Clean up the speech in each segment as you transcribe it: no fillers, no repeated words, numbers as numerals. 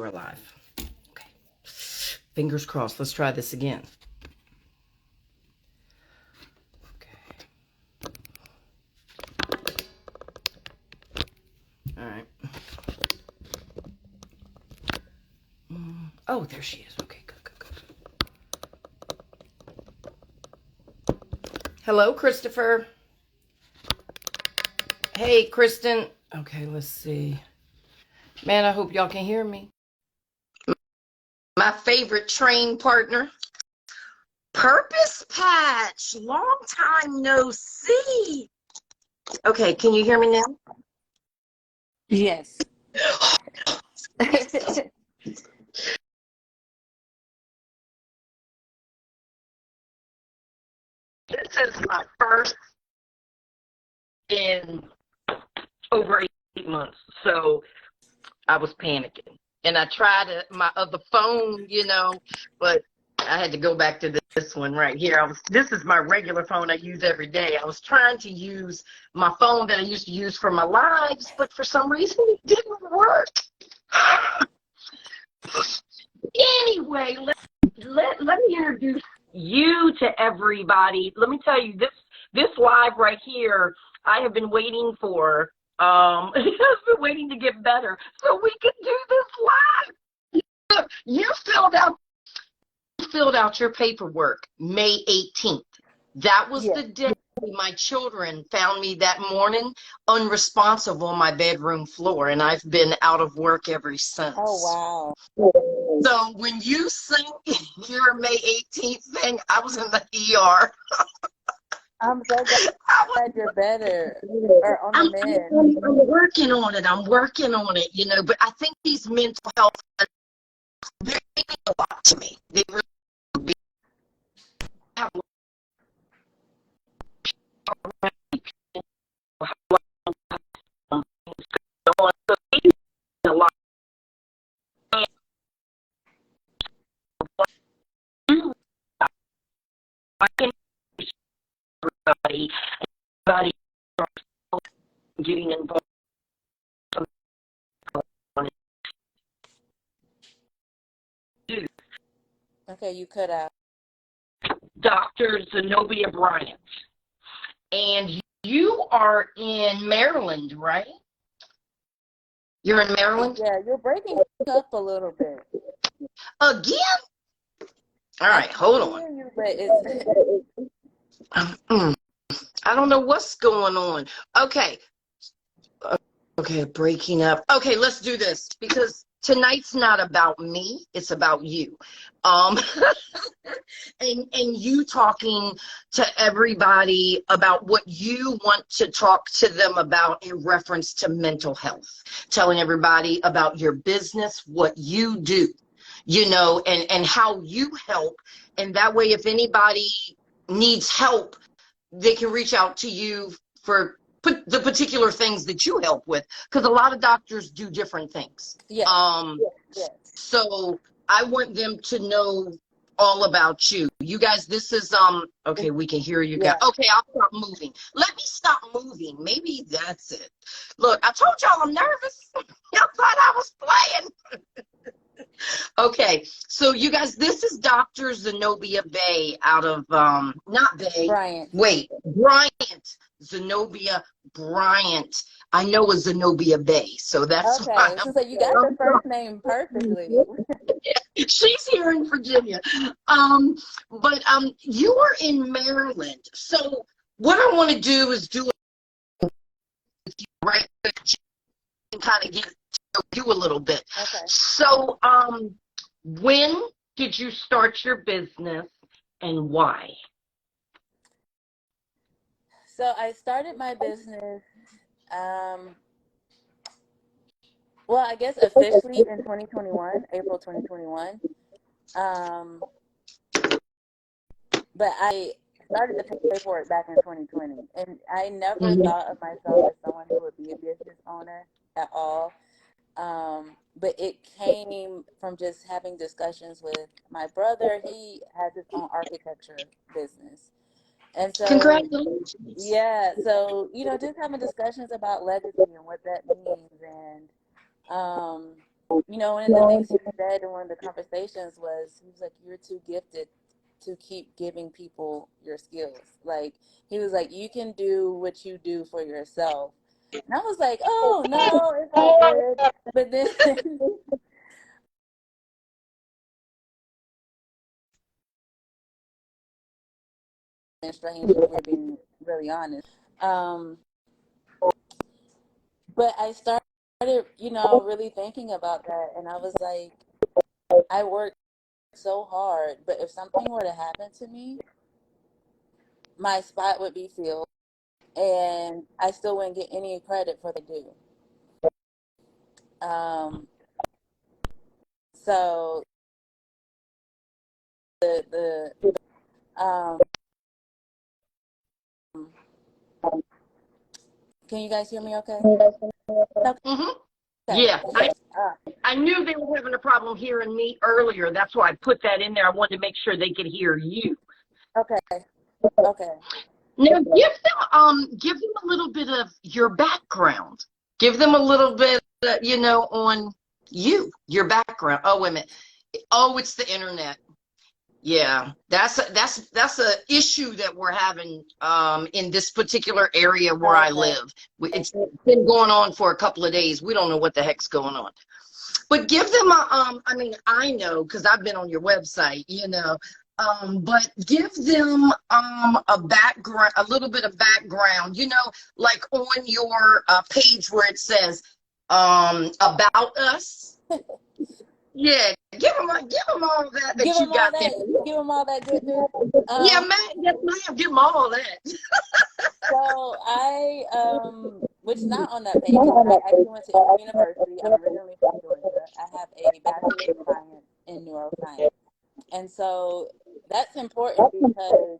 are live. Okay. Fingers crossed. Let's try this again. Okay. All right. Oh, there she is. Okay, good, good, good. Hello, Christopher. Hey, Kristen. Okay, let's see. Man, I hope y'all can hear me. My favorite train partner, Purpose Patch. Long time no see. Okay, can you hear me now? Yes. This is my first in over 8 months, so I was panicking. And I tried my other phone, but I had to go back to this one right here. This is my regular phone I use every day. I was trying to use my phone that I used to use for my lives, but for some reason it didn't work. Anyway, let me introduce you to everybody. Let me tell you, this live right here, I have been waiting for. I've been waiting to get better so we could do this live. You filled out your paperwork May 18th. That was the day my children found me that morning unresponsive on my bedroom floor, and I've been out of work ever since. Oh, wow. So when you sent your May 18th thing, I was in the ER. I'm so glad you're better or on the mend. I'm working on it, but I think these mental health, they mean a lot to me. They really do. Have a lot. Everybody getting involved. Okay, you cut out. Dr. Zenobia Bryant. And you are in Maryland, right? You're in Maryland? Yeah, you're breaking up a little bit. Again? All right, hold on. I hear you, but it's... I don't know what's going on. Okay. Okay, breaking up. Okay, let's do this because tonight's not about me. It's about you. And you talking to everybody about what you want to talk to them about in reference to mental health. Telling everybody about your business, what you do, and how you help. And that way, if anybody needs help, they can reach out to you for the particular things that you help with, because a lot of doctors do different things. Yes. So I want them to know all about you. You guys, this is okay, we can hear you guys. Okay, I'll stop moving. Let me stop moving. Maybe that's it. Look, I told y'all I'm nervous. Y'all thought I was playing. Okay, so you guys, this is Dr. Zenobia Bay out of not Bay. Bryant. Wait, Bryant. Zenobia Bryant. I know a Zenobia Bay, so that's why. Okay, so you got the first name perfectly. She's here in Virginia. But you are in Maryland. So what I want to do is do it right and kind of get to know you a little bit. Okay. So when did you start your business and why? So I started my business, well, I guess officially in 2021, April 2021. But I started the paperwork back in 2020, and I never thought of myself as someone who would be a business owner at all. But it came from just having discussions with my brother. He has his own architecture business. And so, Congratulations. yeah, so, just having discussions about legacy and what that means. And you know, one of the things he said in one of the conversations was, he was like, "You're too gifted to keep giving people your skills." Like, he was like, "You can do what you do for yourself." And I was like, "Oh no, it's all good." But then it's strange if we're being really honest. Um, but I started, you know, really thinking about that, and I was like, I worked so hard, but if something were to happen to me, my spot would be filled, and I still wouldn't get any credit for the do. Um, so the can you guys hear me? Okay. Okay. Mm-hmm. Yeah, Uh, I knew they were having a problem hearing me earlier. That's why I put that in there. I wanted to make sure they could hear you. okay. Okay. Now give them a little bit of your background. Give them a little bit, on your background. Oh, wait a minute. Oh, it's the internet. Yeah, that's a issue that we're having in this particular area where I Okay. live. It's been going on for a couple of days. We don't know what the heck's going on. But give them I mean, I know because I've been on your website, but give them a background, a little bit of background, like on your page where it says about us. Yeah, give them all that you got there. Give them all that goodness. Yeah, Um, man, yes, ma'am, give them all that. so which not on that page, is I actually went to Emory University. I'm originally from Georgia. I have a bachelor's of science in neuroscience. And so that's important because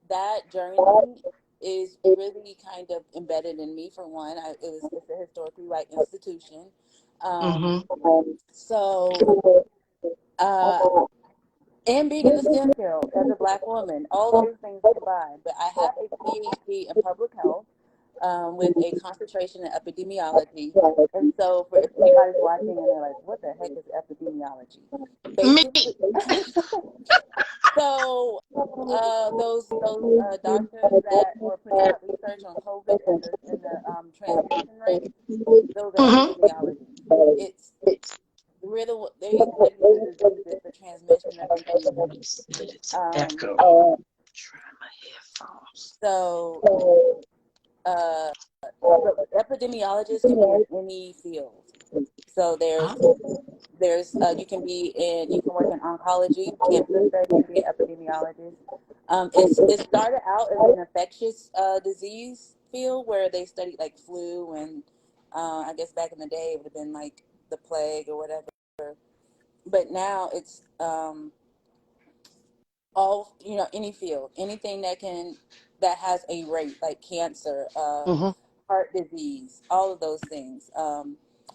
that journey is really kind of embedded in me. For one, it's a historically white institution. Um, Mm-hmm. so uh, and being in the STEM field as a Black woman, all those things combined. But I have a PhD in public health, with a concentration in epidemiology. And so, for if anybody's watching and they're like, "What the heck is epidemiology?" Me. Basically, so those doctors that were putting out research on COVID and the transmission rate, those are Mm-hmm. epidemiology. It's they study the diseases, the transmission of diseases. It's an Um, echo. Try my headphones. so uh, so epidemiologists can be in any field. So you can work in oncology, cancer studies, be an epidemiologist. It started out as an infectious disease field where they studied like flu and I guess back in the day it would have been like the plague or whatever. But now it's all, any field, anything that has a rate like cancer, Mm-hmm. heart disease, all of those things.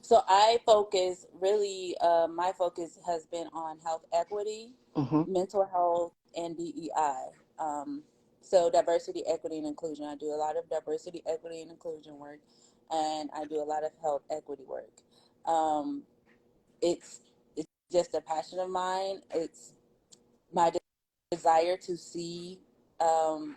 So I focus really, my focus has been on health equity, Mm-hmm. mental health, and DEI. So diversity, equity, and inclusion. I do a lot of diversity, equity, and inclusion work, and I do a lot of health equity work. Um, it's just a passion of mine. It's my desire to see um,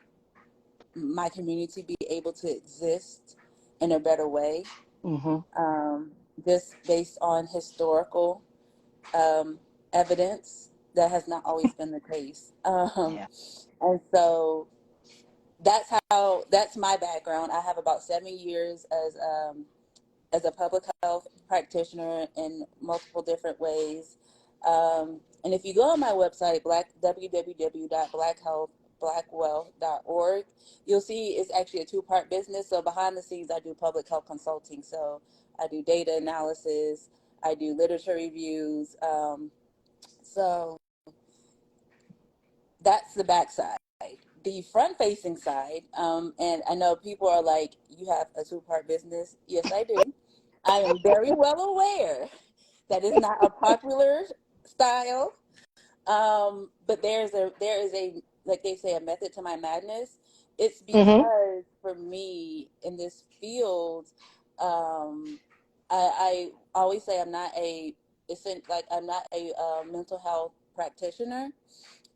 my community be able to exist in a better way, Mm-hmm. um, just based on historical um, evidence that has not always been the case. Yeah. And so that's my background. I have about 7 years as a public health practitioner in multiple different ways. And if you go on my website, www.blackhealthblackwealth.org, you'll see it's actually a two-part business. So behind the scenes, I do public health consulting. So I do data analysis, I do literature reviews. So that's the backside. The front-facing side, and I know people are like, "You have a two-part business." Yes, I do. I am very well aware that is not a popular style, but there is a, like they say, a method to my madness. It's Mm-hmm. because for me in this field, I always say I'm not a like I'm not a mental health practitioner,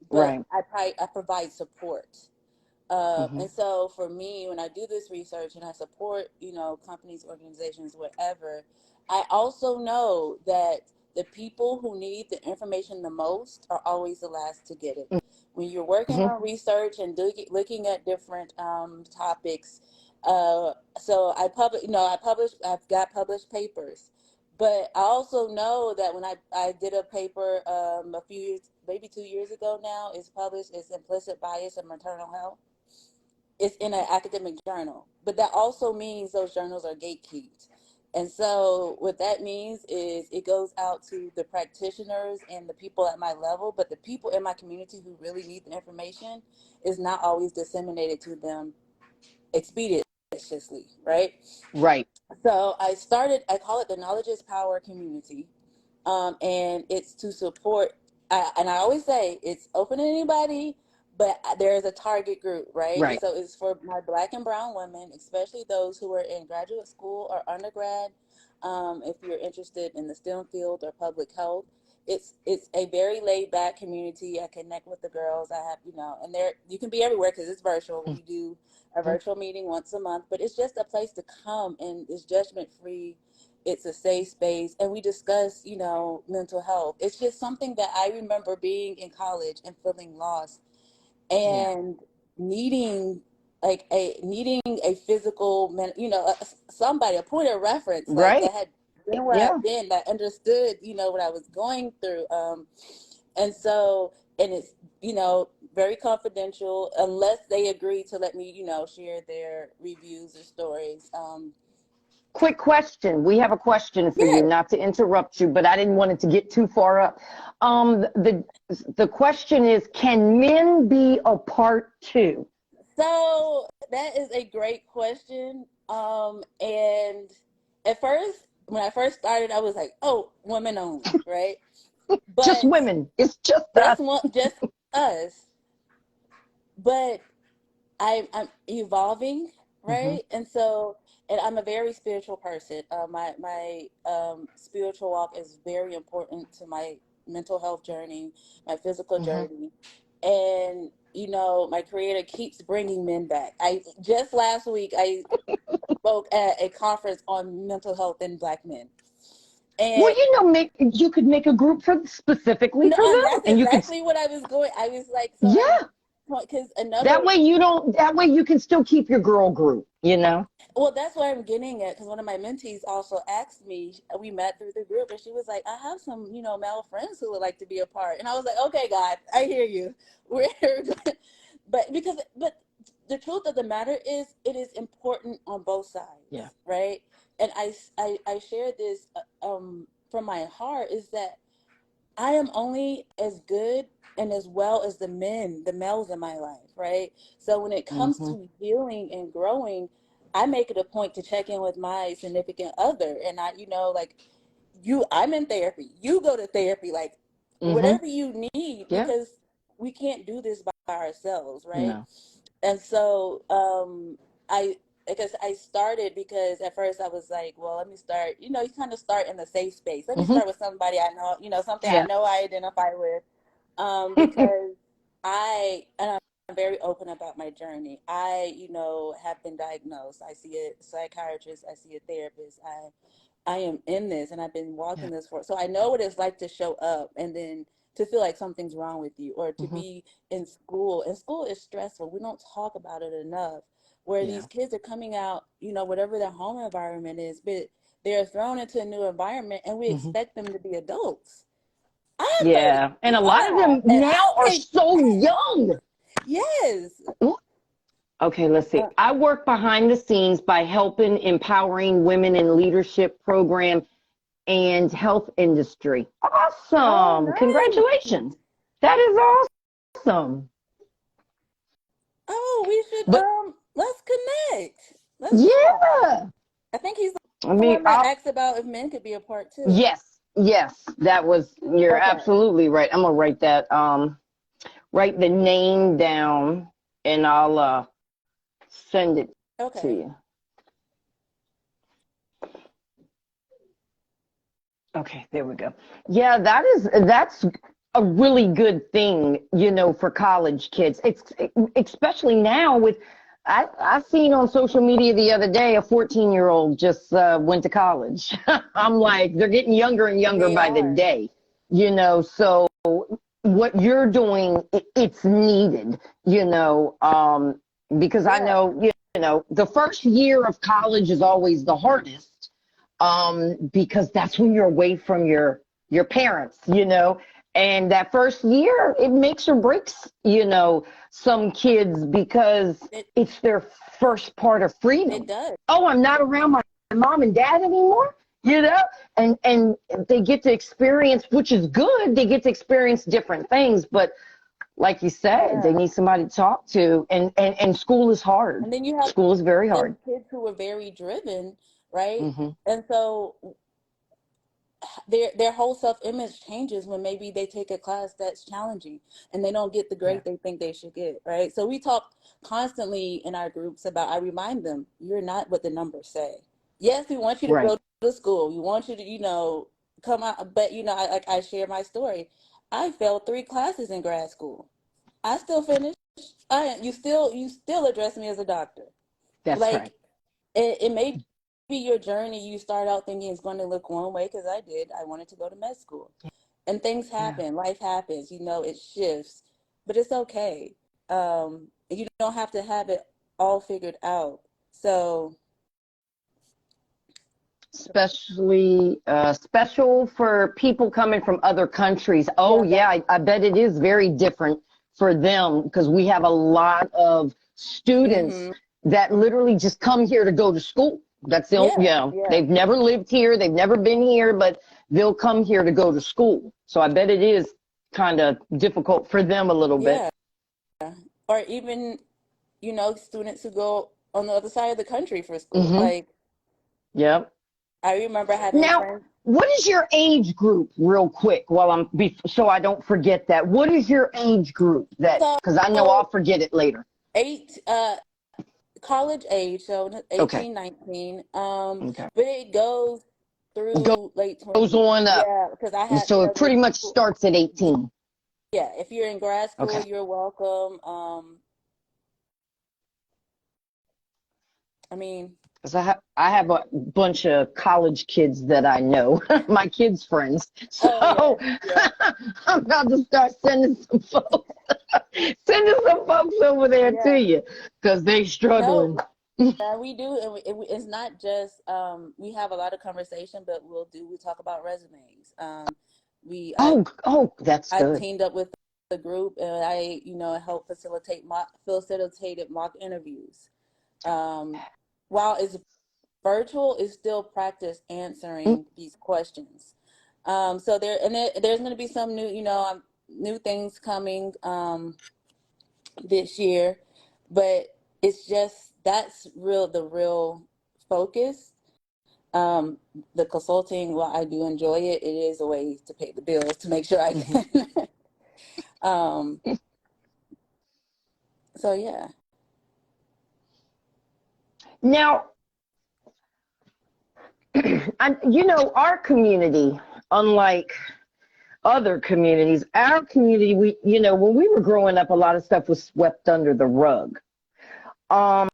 but Right. I provide support. Mm-hmm. And so for me, when I do this research and I support, companies, organizations, whatever, I also know that the people who need the information the most are always the last to get it. When you're working Mm-hmm. on research and looking at different topics, so I've got published papers, but I also know that when I did a paper a few years, maybe 2 years ago now, it's published, it's implicit bias in maternal health. It's in an academic journal, but that also means those journals are gatekept. And so what that means is it goes out to the practitioners and the people at my level, but the people in my community who really need the information is not always disseminated to them expeditiously, right? Right. So I call it the Knowledge is Power community. And it's to support, and I always say it's open to anybody, but there's a target group, right? And Right. so it's for my Black and brown women, especially those who are in graduate school or undergrad. If you're interested in the STEM field or public health, it's a very laid back community. I connect with the girls. I have, and there you can be everywhere because it's virtual. We do a Mm-hmm. virtual meeting once a month, but it's just a place to come, and it's judgment free. It's a safe space, and we discuss, mental health. It's just something that I remember being in college and feeling lost Yeah. and needing needing a physical, somebody, a point of reference, like Right. that had been where Yeah. I've been, that understood, what I was going through. And so, and it's, very confidential unless they agree to let me, share their reviews or stories. Quick question. We have a question for you, Yeah. not to interrupt you, but I didn't want it to get too far up. The question is, can men be a part too? So that is a great question. And at first, when I first started, I was like, "Oh, women only," right? Just But women. It's just us. just us. But I'm evolving, Mm-hmm. right? And so, and I'm a very spiritual person. My spiritual walk is very important to my mental health journey, my physical Mm-hmm. journey, and my creator keeps bringing men back. I just last week I spoke at a conference on mental health in Black men, Well, and you could make a group specifically no, for and them, that's and you could, exactly what I was going. I was like, so I'm yeah. because another. That way you can still keep your girl group, you know? Well, that's what I'm getting at because one of my mentees also asked me. We met through the group, and she was like, "I have some, male friends who would like to be a part." And I was like, "Okay, God, I hear you." We're, but the truth of the matter is, it is important on both Yeah. sides, right? And I share this from my heart is that I am only as good and as well as the males in my life, right? So when it comes Mm-hmm. to healing and growing, I make it a point to check in with my significant other. And like I'm in therapy. You go to therapy, like Mm-hmm. whatever you need, Yeah. because we can't do this by ourselves, right? No. And so I because I started because at first I was like, well, let me start, you kind of start in a safe space. Let me Mm-hmm. start with somebody I know, something I Yeah. know I identify with. Because I'm very open about my journey. I, have been diagnosed. I see a psychiatrist, I see a therapist. I am in this and I've been Yeah. walking this for, so I know what it's like to show up and then to feel like something's wrong with you, or to Mm-hmm. be in school. And school is stressful. We don't talk about it enough. Where Yeah. these kids are coming out, whatever their home environment is, but they're thrown into a new environment and we Mm-hmm. expect them to be adults. I'm Yeah. And a lot of thirty-five them and now I are think, so young. yes. Okay, let's see. Uh, I work behind the scenes by helping empowering women in leadership program and health industry. oh, Awesome. nice. Congratulations. That is awesome. Oh, we should, But let's connect. Let's talk. yeah, I think he's I the mean, one that asked about if men could be a part too. yes, yes, you're Okay. absolutely right. I'm gonna write the name down and I'll send it to Okay. you. Okay, there we go. Yeah, that's a really good thing, for college kids. It's especially now with I seen on social media the other day a 14-year-old just went to college. I'm like, they're getting younger and younger They by the are. day, so what you're doing, it's needed, because I Yeah, know, the first year of college is always the hardest, because that's when you're away from your parents, and that first year it makes or breaks, some kids because it it's their first part of it freedom. does. Oh, I'm not around my mom and dad anymore, you know, and they get to experience, which is good. They get to experience different things, but like you said, they Yeah. need somebody to talk to, and school is hard. And then you have School is very them hard. kids who are very driven, right? Hmm. And so their whole self-image changes when maybe they take a class that's challenging and they don't get the Yeah. grade they think they should get, right? So we talk constantly in our groups about, I remind them, you're not what the numbers say. Yes, we want you to Right. go to school. We want you to, come out. But, I share my story. I failed 3 classes in grad school. I still finished. You still address me as a doctor. That's Like, right. it may be your journey. You start out thinking it's going to look one way, because I did. I wanted to go to med school, and things Yeah. happen. Life happens. It shifts, but it's okay. You don't have to have it all figured out. So Especially special for people coming from other countries. yeah, Oh, yeah, I bet it is very different for them because we have a lot of students hmm that literally just come here to go to school. That's the only, yeah, yeah, they've never lived here, they've never been here, but they'll come here to go to school. So I bet it is kind of difficult for them a little bit. yeah. Or even students who go on the other side of the country for school. Hmm. Like, Yep. I remember having Now, friends. what is your age group, real quick, so I don't forget that? What is your age group because I know So I'll forget it later. eight. College age, so Okay. 18, 19. Okay. But it goes through late Goes 20s. on up. Yeah, because I had, So it there's pretty much people. starts at 18. Yeah, if you're in grad school, Okay. you're welcome. I mean, Because I have a bunch of college kids that I know, my kids' friends. oh yeah, So yeah. I'm about to start sending some folks over there to Yeah. you because they struggling. No, yeah, we do, and it's not just we have a lot of conversation, but we talk about resumes. We That's I good. teamed up with the group, and I help facilitated mock interviews. While it's virtual, it's still practice Mm, answering these questions. So there's going to be some new new things coming this year, but it's just the real focus. Um, the consulting, while I do enjoy it, it is a way to pay the bills to make sure I mhm. can. um, so yeah. Now, our community, unlike other communities, our community, when we were growing up, a lot of stuff was swept under the rug. Um,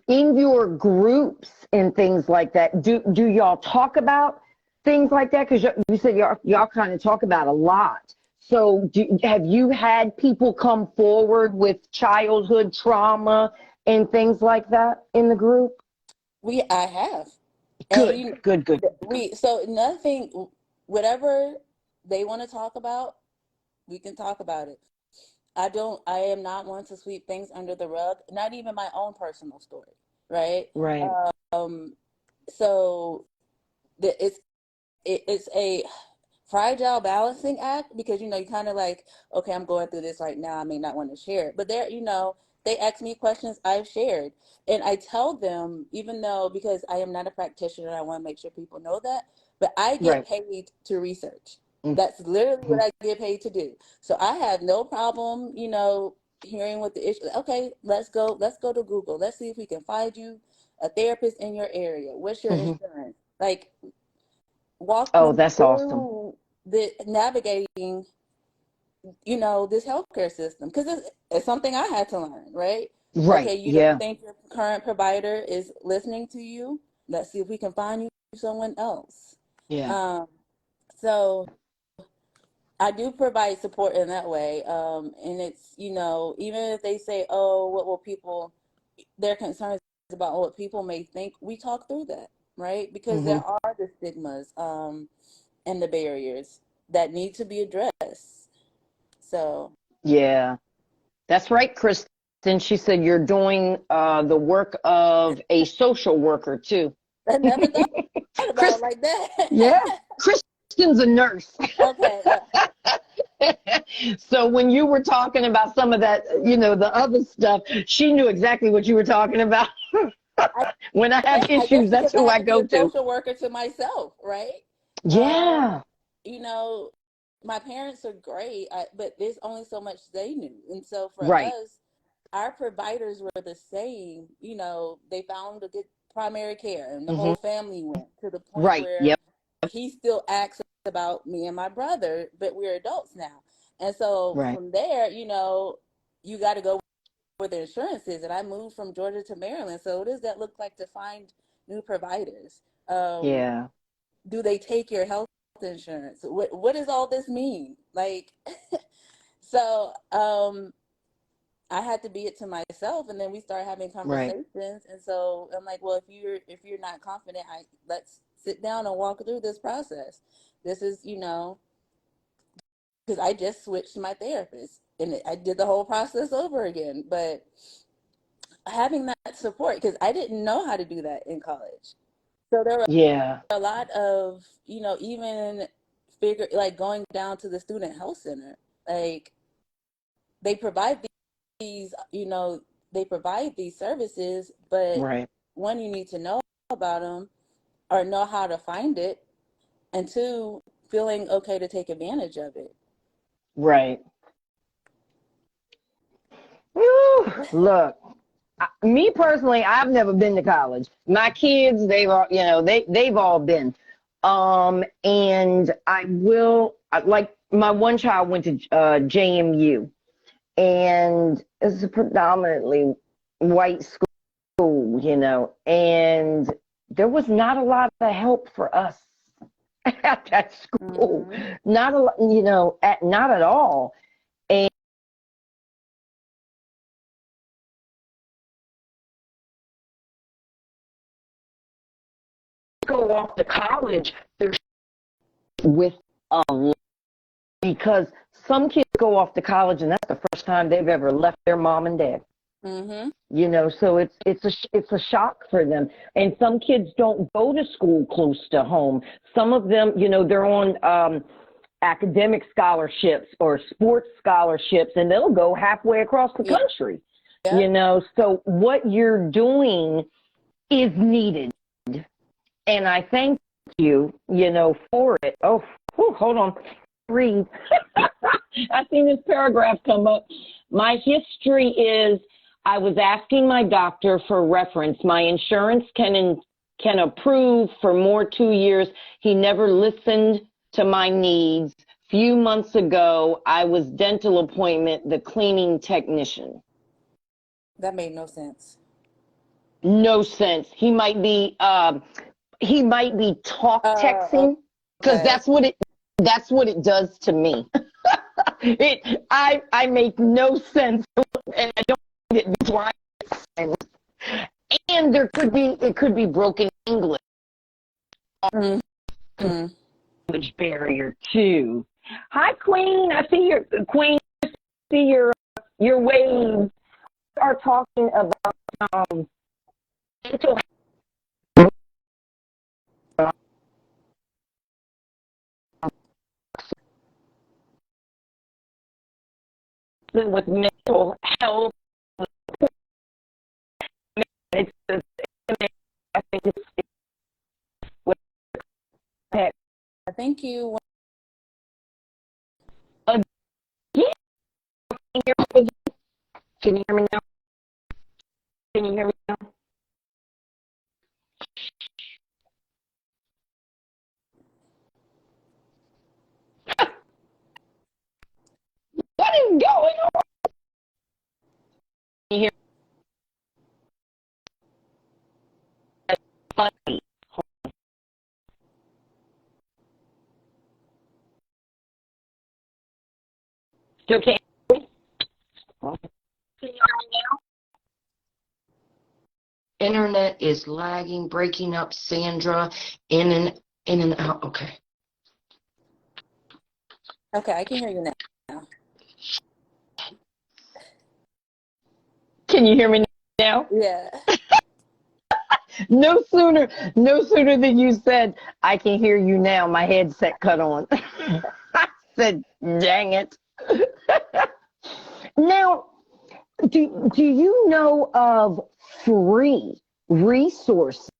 in your groups and things like that, do y'all talk about things like that? Because you said y'all kind of talk about a lot. So have you had people come forward with childhood trauma and things like that in the group? I have, and Good, good, good. so nothing, whatever they want to talk about, we can talk about it. I am not one to sweep things under the rug, not even my own personal story, right? Right. Um, so it's it's a fragile balancing act, because you kind of like, okay, I'm going through this right now, I may not want to share it, but they ask me questions, I've shared, and I tell them, even though, because I am not a practitioner, I want to make sure people know that, but I get Right. paid to research. That's literally what I get paid to do. So I have no problem, hearing what the issue. Okay, let's go to Google, let's see if we can find you a therapist in your area. What's your Hmm. insurance? Like, walk Oh, them that's awesome. through the navigating, this healthcare system, because it's something I had to learn, right? Right. Okay, you don't Yeah. think your current provider is listening to you? Let's see if we can find you someone else. Yeah. Um, so I do provide support in that way. And it's, even if they say, oh, what will people, their concerns about what people may think, we talk through that, right? Because Hmm. there are the stigmas and the barriers that need to be addressed. So Yeah. That's right, Kristen. She said you're doing the work of a social worker too. I never thought about it Chris, like yeah, that. Kristen's a nurse. Okay. So when you were talking about some of that, the other stuff, she knew exactly what you were talking about. I When I have I guess issues, that's because I who had I to be go a to. social worker to myself, right? Um, Yeah. you know, my parents are great, but there's only so much they knew. And so for Right. us, our providers were the same. They found a good primary care and the Hmm. whole family went, to the point Right. where Yep. he still asks about me and my brother, but we're adults now. And so Right. from there, you got to go where the insurance is. And I moved from Georgia to Maryland. So what does that look like to find new providers? Um, Yeah. do they take your health insurance? What does all this mean? Like, so I had to be it to myself, and then we started having Right. conversations. And so I'm like, well, if you're not confident, let's sit down and walk through this process. This is, because I just switched my therapist, and I did the whole process over again. But having that support, because I didn't know how to do that in college. So there were Yeah. a lot of, even figure like going down to the student health center. Like, they provide these, they provide these services, but Right. one, you need to know about them or know how to find it, and two, feeling okay to take advantage of it. Right. Whew. Look, me personally, I've never been to college. My kids, they've all, they've all been. And I will, like my one child went to JMU, and it's a predominantly white school, and there was not a lot of help for us at that school. Mm-hmm. Not a lot, not at all. And go off to college, there's with because some kids go off to college and that's the first time they've ever left their mom and dad. Mm-hmm. So it's a shock for them. And some kids don't go to school close to home. Some of them, they're on academic scholarships or sports scholarships, and they'll go halfway across the Yeah. country. Yep. So what you're doing is needed, and I thank you, for it. Oh, whew, hold on. Read. I seen this paragraph come up. My history is I was asking my doctor for reference. My insurance can approve for more 2 years. He never listened to my needs. Few months ago, I was dental appointment, the cleaning technician. That made no sense. No sense. He might be talk Uh, texting because okay. that's what it does to me. I make no sense, and I don't need it before I sense. And it could be broken English Mm-hmm. language barrier too. Hi, Queen. I see your Queen. I see your waves are talking about mental health with mental health. It's I think it's with Thank you. again. Can you hear me now? Can you hear me now? Okay. Can you hear me now? Internet is lagging, breaking up, Sandra, in and out. Okay. Okay, I can hear you now. Can you hear me now? Yeah. No sooner than you said, I can hear you now, my headset cut on. I said, dang it. Now, do you know of free resources,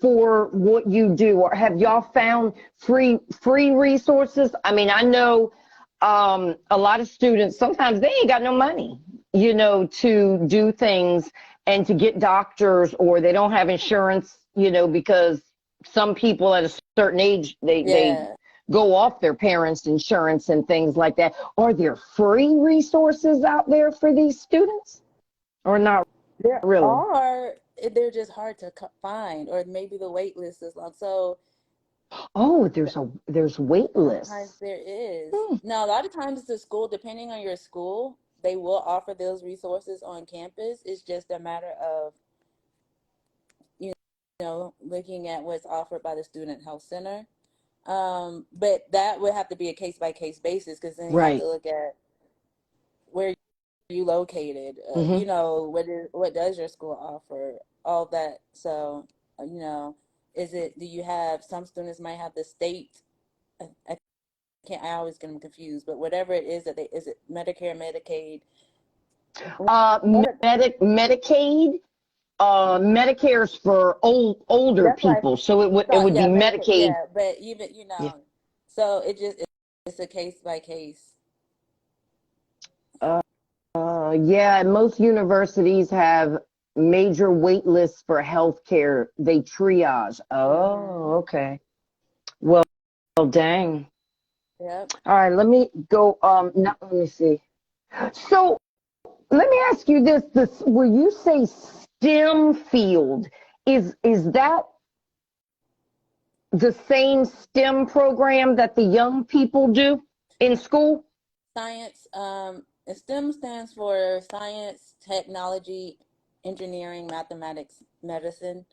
for what you do? Or have y'all found free resources? I mean, I know a lot of students, sometimes they ain't got no money, to do things and to get doctors, or they don't have insurance, because some people at a certain age, they Yeah. go off their parents' insurance and things like that. Are there free resources out there for these students, or not There really? are, they're just hard to find, or maybe the wait list is long. So Oh, there's wait sometimes lists. there is. Hmm. Now, a lot of times the school, depending on your school, they will offer those resources on campus. It's just a matter of, you looking at what's offered by the Student Health Center. But that would have to be a case by case basis, because then you have to Right. look at where you located. Hmm. What does your school offer? All that. So, do you have, some students might have the state, I I always get them confused, but whatever it is is it Medicare, Medicaid? What, Medicaid. Medicare's for older that's why I people, so it thought, would be yeah, Medicaid, Medicaid. yeah, but even, Yeah. so it's a case by case. Uh, yeah, most universities have major wait lists for healthcare. They triage. Mm-hmm. Oh, okay. Well, dang. Yep. All right, let me go. Now, let me see. So let me ask you this: where you say STEM field, is that the same STEM program that the young people do in school? Science, STEM stands for science, technology, engineering, mathematics, medicine.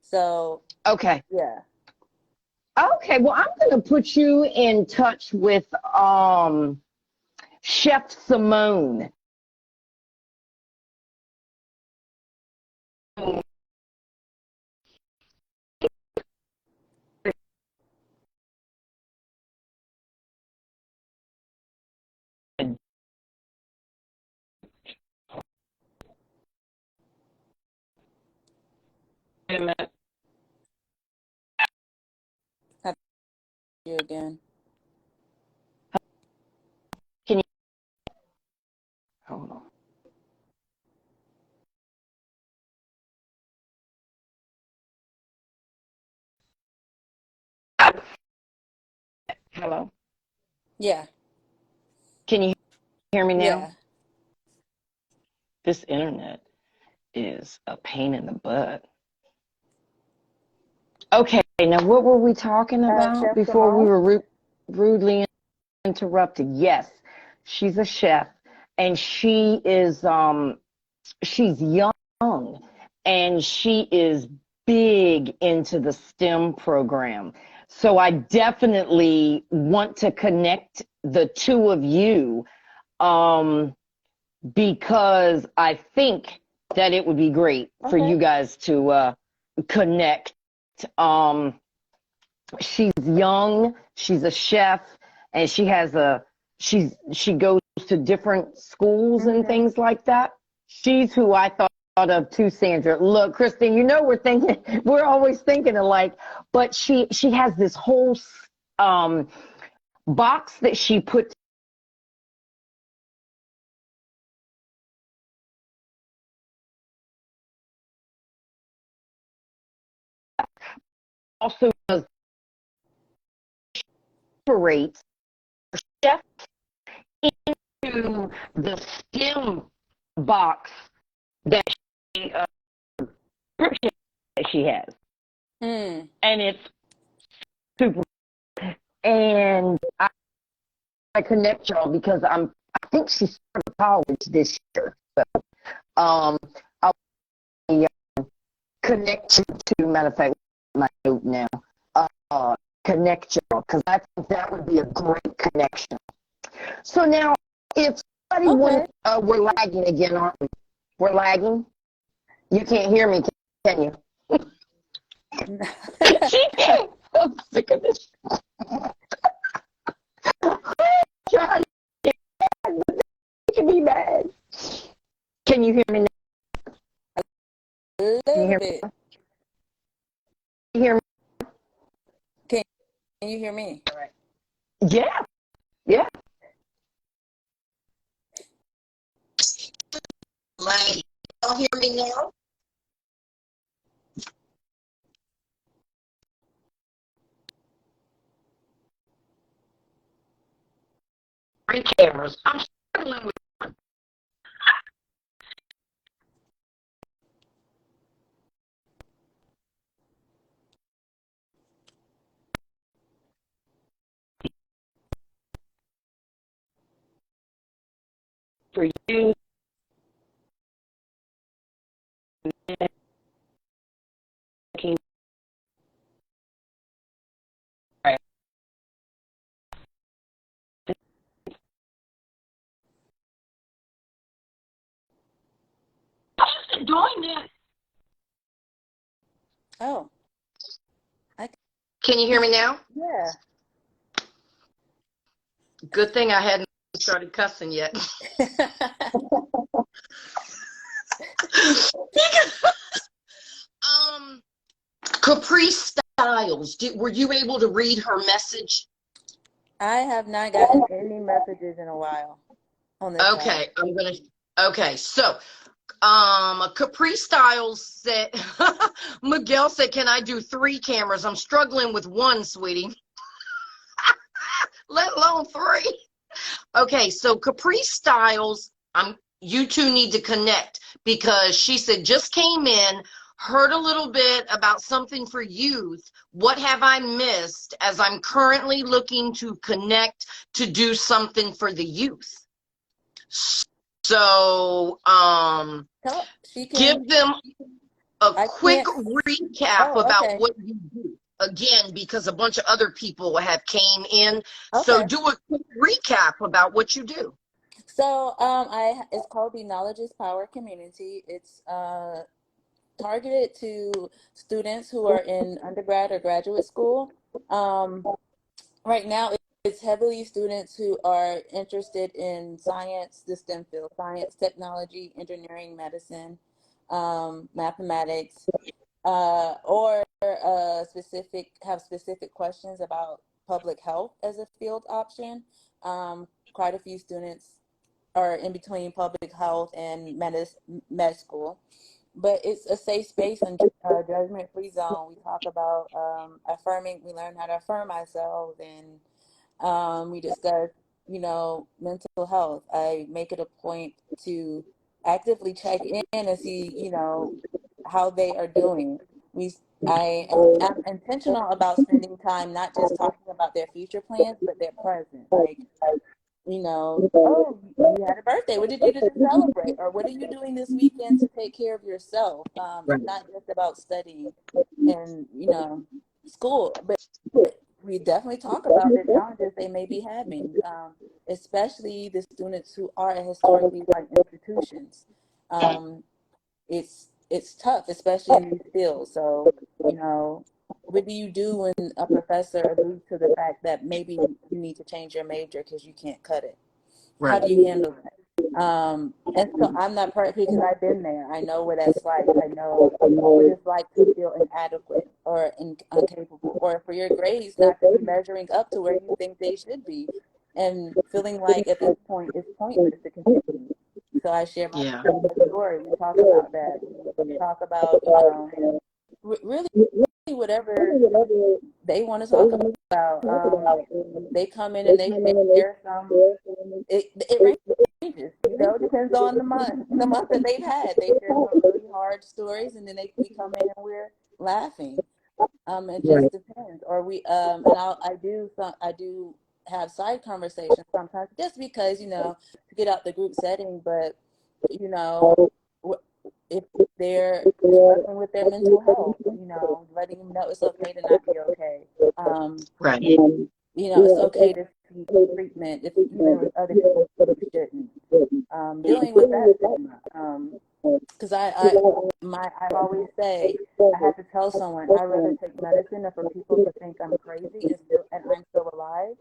So, Okay. yeah. Okay. Well, I'm going to put you in touch with Chef Simone. Have you again. Can you hold on? Hello. Yeah. Can you hear me now? Yeah. This internet is a pain in the butt. Okay, now what were we talking about Chef before we Simone? were rudely interrupted? Yes, she's a chef, and she's young, and she is big into the STEM program. So I definitely want to connect the two of you, um, because I think that it would be great for Okay. you guys to connect. Um, she's young, she's a chef, and she goes to different schools and Mm-hmm. things like that. She's who I thought of too, Sandra. Look, Kristen, we're always thinking alike, but she has this whole um box that she put also does separate chef into the STEM box that she that she has, Mm. and it's super. And I connect y'all because I think she started college this year. So, I'll connect you to, matter of fact, my note now, connect y'all because I think that would be a great connection. So now, if somebody wants, we're lagging again, aren't we? We're lagging. You can't hear me, can you? She can't. I'm sick of this. It can be bad. Can you hear me now? A little bit. Can you hear me? Can you hear me? All right. Yeah. Yeah. Like, y'all hear me now? Three cameras. I'm struggling with for you. Right. I've been doing this. Oh, Can you hear me now? yeah. Good thing I hadn't started cussing yet. Capri Styles. Were you able to read her message? I have not gotten any messages in a while on this Okay, side. Okay, so Capri Styles said, Miguel said, can I do 3 cameras? I'm struggling with 1, sweetie. Let alone 3. Okay, so Capri Styles, you two need to connect because she said just came in, heard a little bit about something for youth. What have I missed as I'm currently looking to connect to do something for the youth? So, give them a quick recap about what you do. Again, because a bunch of other people have came in. So do a quick recap about what you do. So it's called the Knowledge is Power Community. It's targeted to students who are in undergrad or graduate school. Right now, it's heavily students who are interested in science, the STEM field, science, technology, engineering, medicine, mathematics, or have specific questions about public health as a field option. Quite a few students are in between public health and med school. But it's a safe space and judgment-free zone. We talk about we learn how to affirm ourselves, and we discuss, mental health. I make it a point to actively check in and see, how they are doing. I am intentional about spending time not just talking about their future plans, but their present. Like, oh, you had a birthday. What did you do to celebrate? Or what are you doing this weekend to take care of yourself? It's not just about studying and, school, but we definitely talk about the challenges they may be having, especially the students who are at historically white institutions. It's tough, especially in these fields. So, what do you do when a professor alludes to the fact that maybe you need to change your major because you can't cut it? How do you handle that? And so I'm not part because I've been there. I know what that's like. I know what it's like to feel inadequate or incapable, or for your grades not to be measuring up to where you think they should be, and feeling like at this point it's pointless to continue. So I share my story. We talk about that. We talk about, really whatever they want to talk about. They come in and they share some. It ranges, depends on the month that they've had. They share some really hard stories, and then we come in and we're laughing. It just depends. Or I do have side conversations sometimes, just because, to get out the group setting. But, you know, if they're struggling with their mental health, letting them know it's okay to not be okay. Right. It's okay to seek treatment if even with other people you shouldn't. Dealing with that stigma. Because I always say, I have to tell someone, I'd rather take medicine than for people to think I'm crazy and I'm still alive,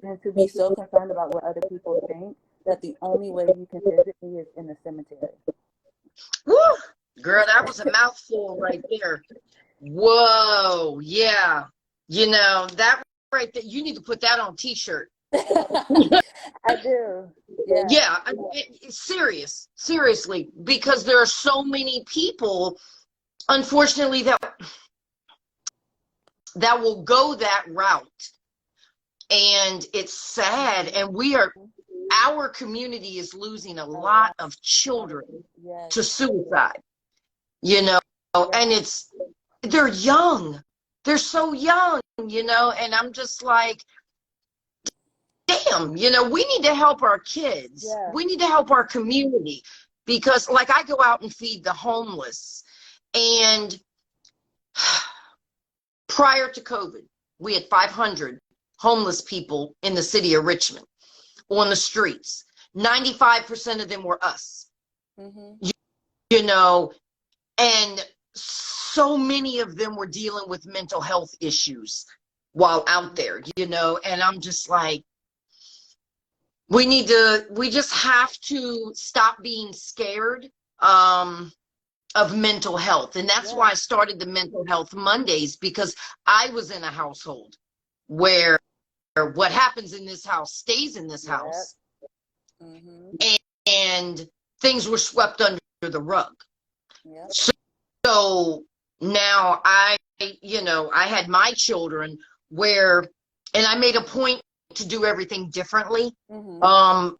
than to be so concerned about what other people think that the only way you can visit me is in the cemetery. Woo! Girl, that was a mouthful right there. Whoa, yeah. That right there, you need to put that on a t-shirt. I do. Yeah. Yeah, it's seriously, because there are so many people, unfortunately, that will go that route. And it's sad. And our community is losing a lot of children to suicide, and they're young. They're so young, and I'm just like, damn, we need to help our kids. Yeah. We need to help our community, because like I go out and feed the homeless, and prior to COVID, we had 500 homeless people in the city of Richmond on the streets. 95% of them were us. Mm-hmm. And so many of them were dealing with mental health issues while out there, and I'm just like, we just have to stop being scared of mental health. And that's why I started the Mental Health Mondays, because I was in a household where what happens in this house stays in this house. Mm-hmm. And things were swept under the rug. Yep. So now I had my children and I made a point to do everything differently. Mm-hmm.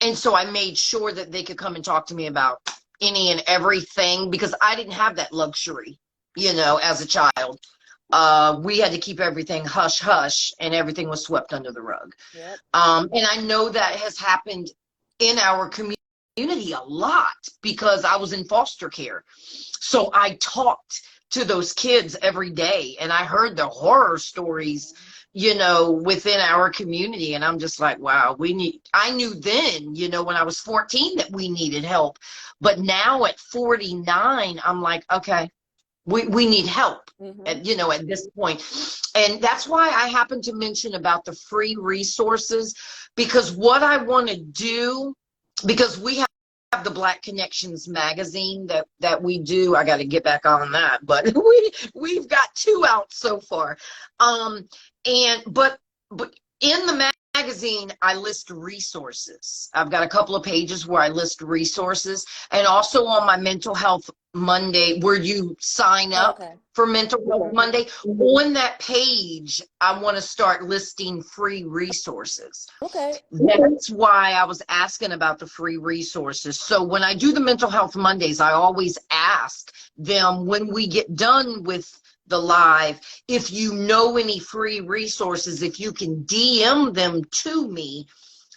And so I made sure that they could come and talk to me about any and everything, because I didn't have that luxury, as a child. We had to keep everything hush hush, and everything was swept under the rug. Yep. And I know that has happened in our community a lot, because I was in foster care. So I talked to those kids every day, and I heard the horror stories, within our community. And I'm just like, wow, I knew then, when I was 14, that we needed help. But now at 49, I'm like, okay, we need help. Mm-hmm. At this point. And that's why I happened to mention about the free resources, because what I want to do, because we have the Black Connections magazine that we do. I got to get back on that, but we've got 2 out so far. But in the magazine, I list resources. I've got a couple of pages where I list resources, and also on my Mental Health Monday, where you sign up for Mental Health Monday, on that page, I want to start listing free resources. Okay. That's why I was asking about the free resources. So when I do the Mental Health Mondays, I always ask them, when we get done with the live, if you know any free resources, if you can DM them to me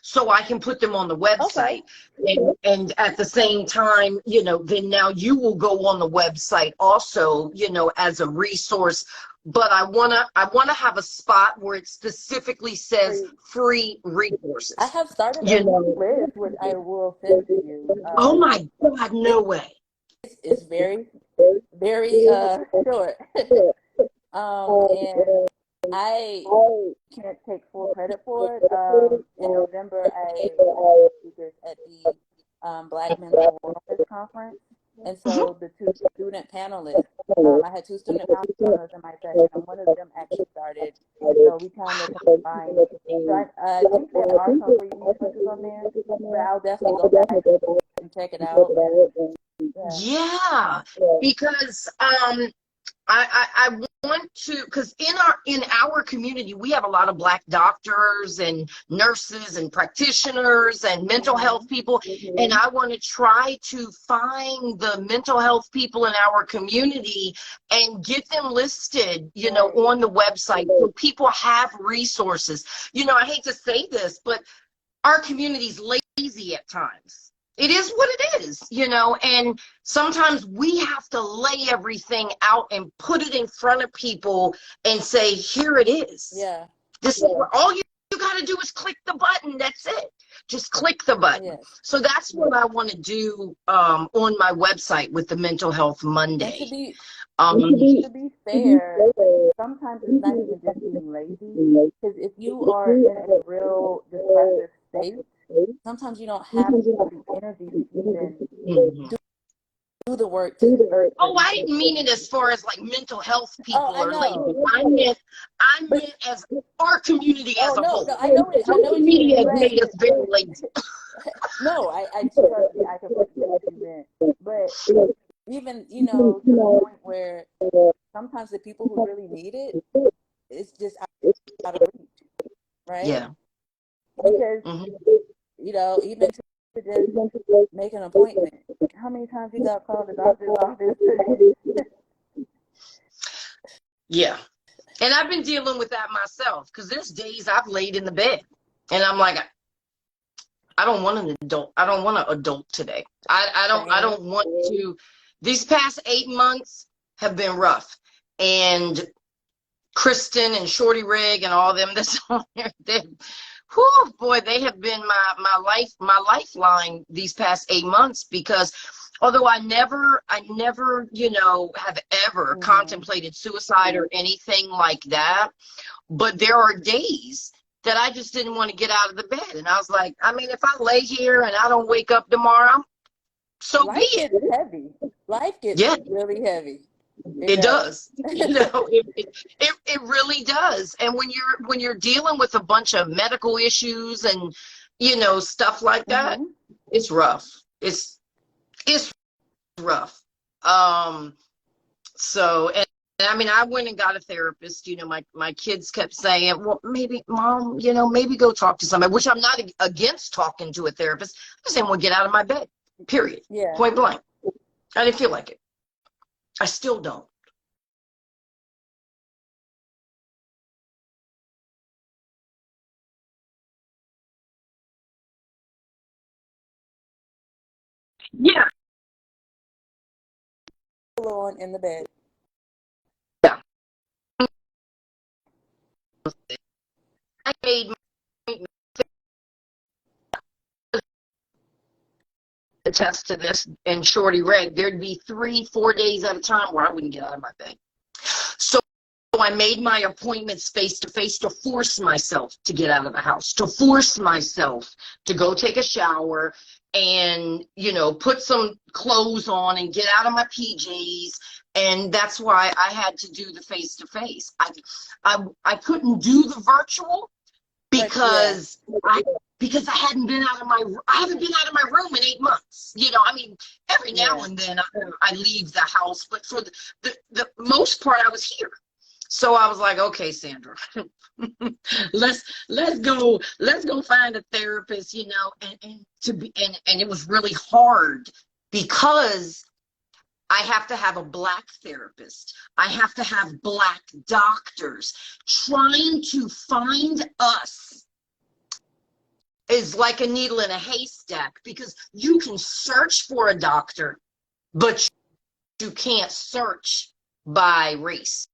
so I can put them on the website. Okay. And at the same time, then now you will go on the website also, as a resource. But I wanna have a spot where it specifically says free resources. I have started a list, which I will send to you. Oh my God, no way. It's very, very short. And I can't take full credit for it. In November, I was speakers at the Black Mental Wellness Conference. And so the 2 student panelists, I had 2 student panelists in my session, and one of them actually started. So we kind of combined. So I think there are some free resources on there, but I'll definitely go back and check it out. Yeah, because I want to, because in our community we have a lot of Black doctors and nurses and practitioners and mental health people, and I want to try to find the mental health people in our community and get them listed, you know, on the website so people have resources. You know, I hate to say this, but our community's lazy at times. It is what it is, you know, and sometimes we have to lay everything out and put it in front of people and say, here it is. Yeah. This is where all you got to do is click the button. That's it. Just click the button. Yes. So that's what I want to do on my website with the Mental Health Monday. To be fair, sometimes it's not even just being lazy, because if you are in a real depressive state, sometimes you don't have the energy to even do the work. Oh, I didn't mean it as far as like mental health people or lazy. I meant as our community as a whole. No, I know it. Social media has made us very lazy. No, I trust me. I completely get what you meant. But even, you know, to the point where sometimes the people who really need it, it's just out of reach, right? Yeah. Because, you know, even to just make an appointment, how many times you got called to the doctor's office? Yeah. And I've been dealing with that myself, because there's days I've laid in the bed and I'm like, I don't want an adult. I don't want an adult today. I don't want to. These past 8 months have been rough. And Kristen and Shorty Rig and all them that's on there, whew, boy, they have been my lifeline these past 8 months, because although I never, you know, have ever contemplated suicide or anything like that, but there are days that I just didn't want to get out of the bed. And I was like, I mean, if I lay here and I don't wake up tomorrow, so Life be it. gets heavy. Life gets really heavy. It does. You know, it really does. And when you're dealing with a bunch of medical issues and, you know, stuff like that, it's rough. It's rough. So, and I mean, I went and got a therapist. You know, my kids kept saying, well, maybe, Mom, you know, maybe go talk to somebody, which I'm not against talking to a therapist. I just didn't want to get out of my bed, period. Yeah. Point blank. I didn't feel like it. I still don't. Yeah. On in the bed. Yeah. I made attest to this in Shorty Reg. There'd be 3-4 days at a time where I wouldn't get out of my bed. So I made my appointments face to face to force myself to get out of the house, to force myself to go take a shower and, you know, put some clothes on and get out of my PJs. And that's why I had to do the face to face. I couldn't do the virtual because I haven't been out of my room in 8 months. You know, I mean, every now and then I leave the house, but for the most part I was here. So I was like, okay, Sandra, let's go find a therapist, you know, and it was really hard because I have to have a Black therapist. I have to have Black doctors. Trying to find us is like a needle in a haystack, because you can search for a doctor, but you can't search by race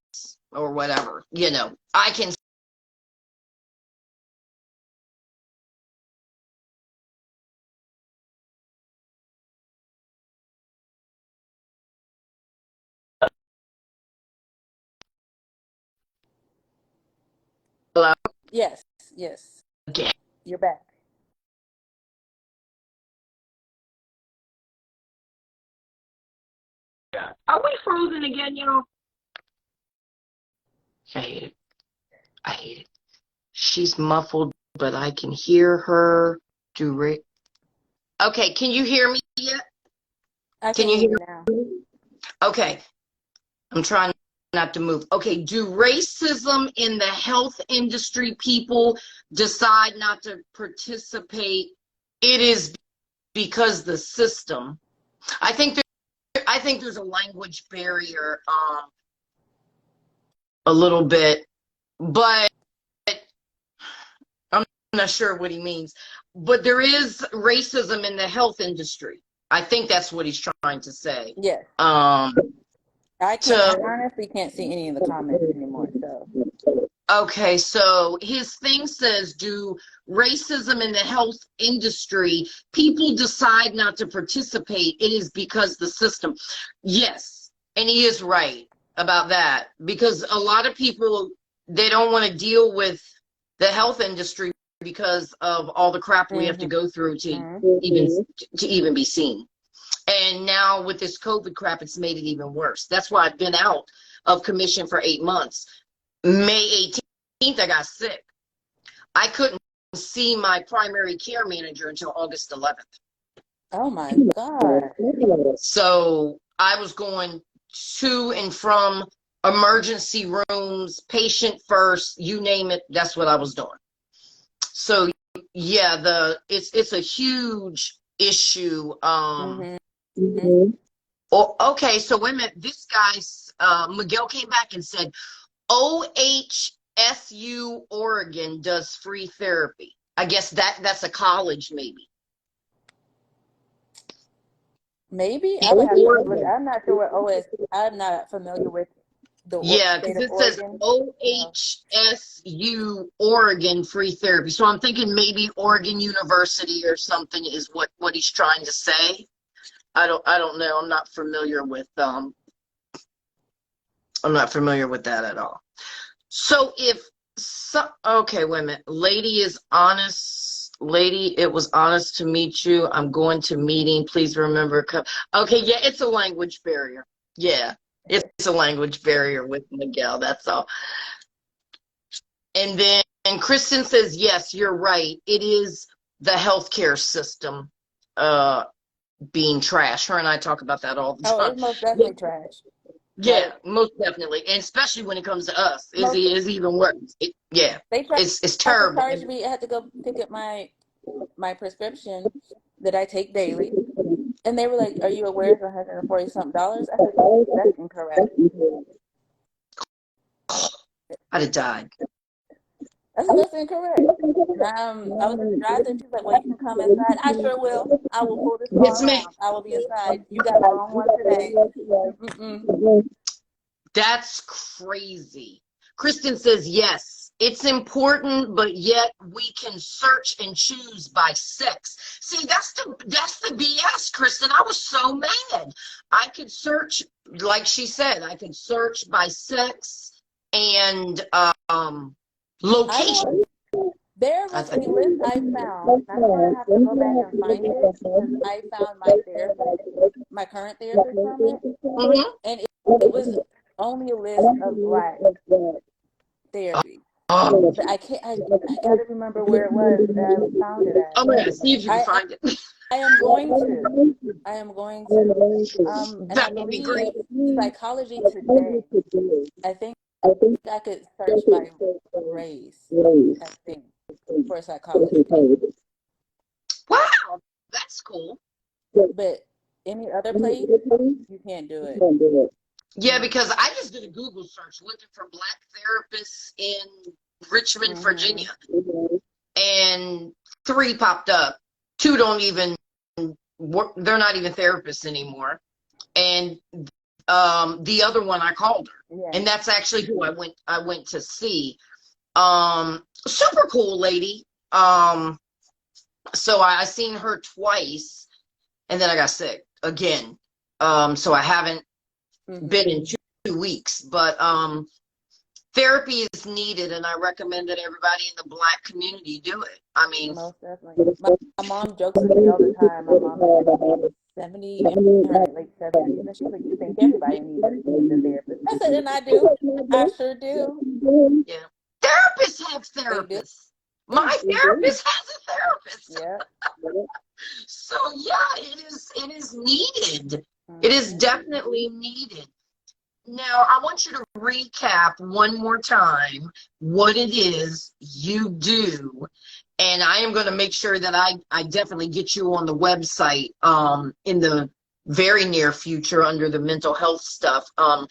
or whatever. You know, I can. Hello? Yes. Again. You're back. Are we frozen again, y'all? I hate it. She's muffled, but I can hear her. Okay, can you hear me yet? I can hear you now. Okay. I'm trying not to move. Okay, do racism in the health industry people decide not to participate? It is because the system. I think there's a language barrier, a little bit, but I'm not sure what he means. But there is racism in the health industry. I think that's what he's trying to say. Yes. I honestly can't see any of the comments anymore. So. Okay, so his thing says, do racism in the health industry, people decide not to participate, it is because the system. Yes, and he is right about that, because a lot of people, they don't want to deal with the health industry because of all the crap we have to go through to even be seen. And now with this COVID crap, it's made it even worse. That's why I've been out of commission for 8 months. May 18th, I got sick. I couldn't see my primary care manager until August 11th. Oh my God. So I was going to and from emergency rooms, patient first, you name it, that's what I was doing. So yeah, it's a huge issue. Okay, so wait a minute. This guy, Miguel, came back and said, OHSU Oregon does free therapy. I guess that's a college, maybe. Maybe I would have to look. I'm not sure what OS. I'm not familiar with the because it says OHSU Oregon free therapy. So I'm thinking maybe Oregon University or something is what he's trying to say. I don't know. I'm not familiar with that at all. So okay, wait a minute. Lady is honest. Lady, it was honest to meet you. I'm going to meeting. Please remember. Okay, yeah, it's a language barrier. Yeah, it's a language barrier with Miguel. That's all. And then Kristen says, yes, you're right. It is the healthcare system being trash. Her and I talk about that all the time. Oh, it's most definitely trash. Yeah, most definitely, and especially when it comes to us, is even worse. It's terrible. They charged me. I had to go pick up my prescription that I take daily, and they were like, "Are you aware it's $140-something?" I said, "That's incorrect." I'd have died. I said, "That's incorrect." And, I was in the drive-thru, and she's like, "Well, you can come inside." I sure will. I will pull this car around. I will be inside. You got the wrong one today. That's crazy. Kristen says, yes, it's important, but yet we can search and choose by sex. See, that's the BS, Kristen. I was so mad. I could search, like she said, I could search by sex and location. There was a list I found. I'm going to have to go back and find it because I found my current therapist from it. And it was only a list of Black therapy. But I got to remember where it was that I found it at. Oh my God, see if you can find it. I am going to. And I believe Psychology Today. I think I could search by race, I think, for psychology. Wow, that's cool. But any other place, you can't do it. Yeah, because I just did a Google search looking for Black therapists in Richmond, Virginia, and 3 popped up. 2 don't even work. They're not even therapists anymore. And the other one, I called her, and that's actually who I went to see. Super cool lady. So I seen her twice, and then I got sick again. So I haven't been in 2 weeks, but therapy is needed, and I recommend that everybody in the Black community do it. I mean, most definitely. My mom jokes with me all the time. My mom is 70, in her late 70s, and she's like, "You think everybody needs a therapist?" I said, and I do. I sure do. Yeah, therapists have therapists. My therapist has a therapist. Yeah. So yeah, it is needed. It is definitely needed. Now, I want you to recap one more time what it is you do. And I am going to make sure that I definitely get you on the website in the very near future under the mental health stuff. And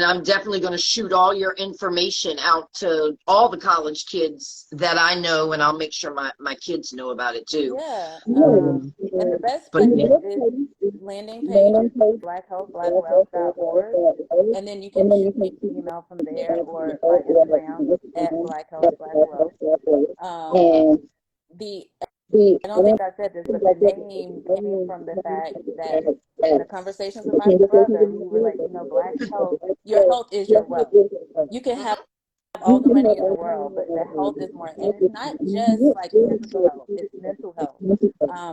I'm definitely going to shoot all your information out to all the college kids that I know, and I'll make sure my kids know about it too. Yeah. Um, And the best but place is landing page is blackhealthblackwealth.org. And then you can shoot me an email from there or by Instagram at blackhealthblackwealth. Um, the I don't think I said this, but the name came from the fact that in the conversations with my brother, we were like, Black health, your health is your wealth. You can have all the money in the world, but the health is more, and it's not just like physical health, it's mental health,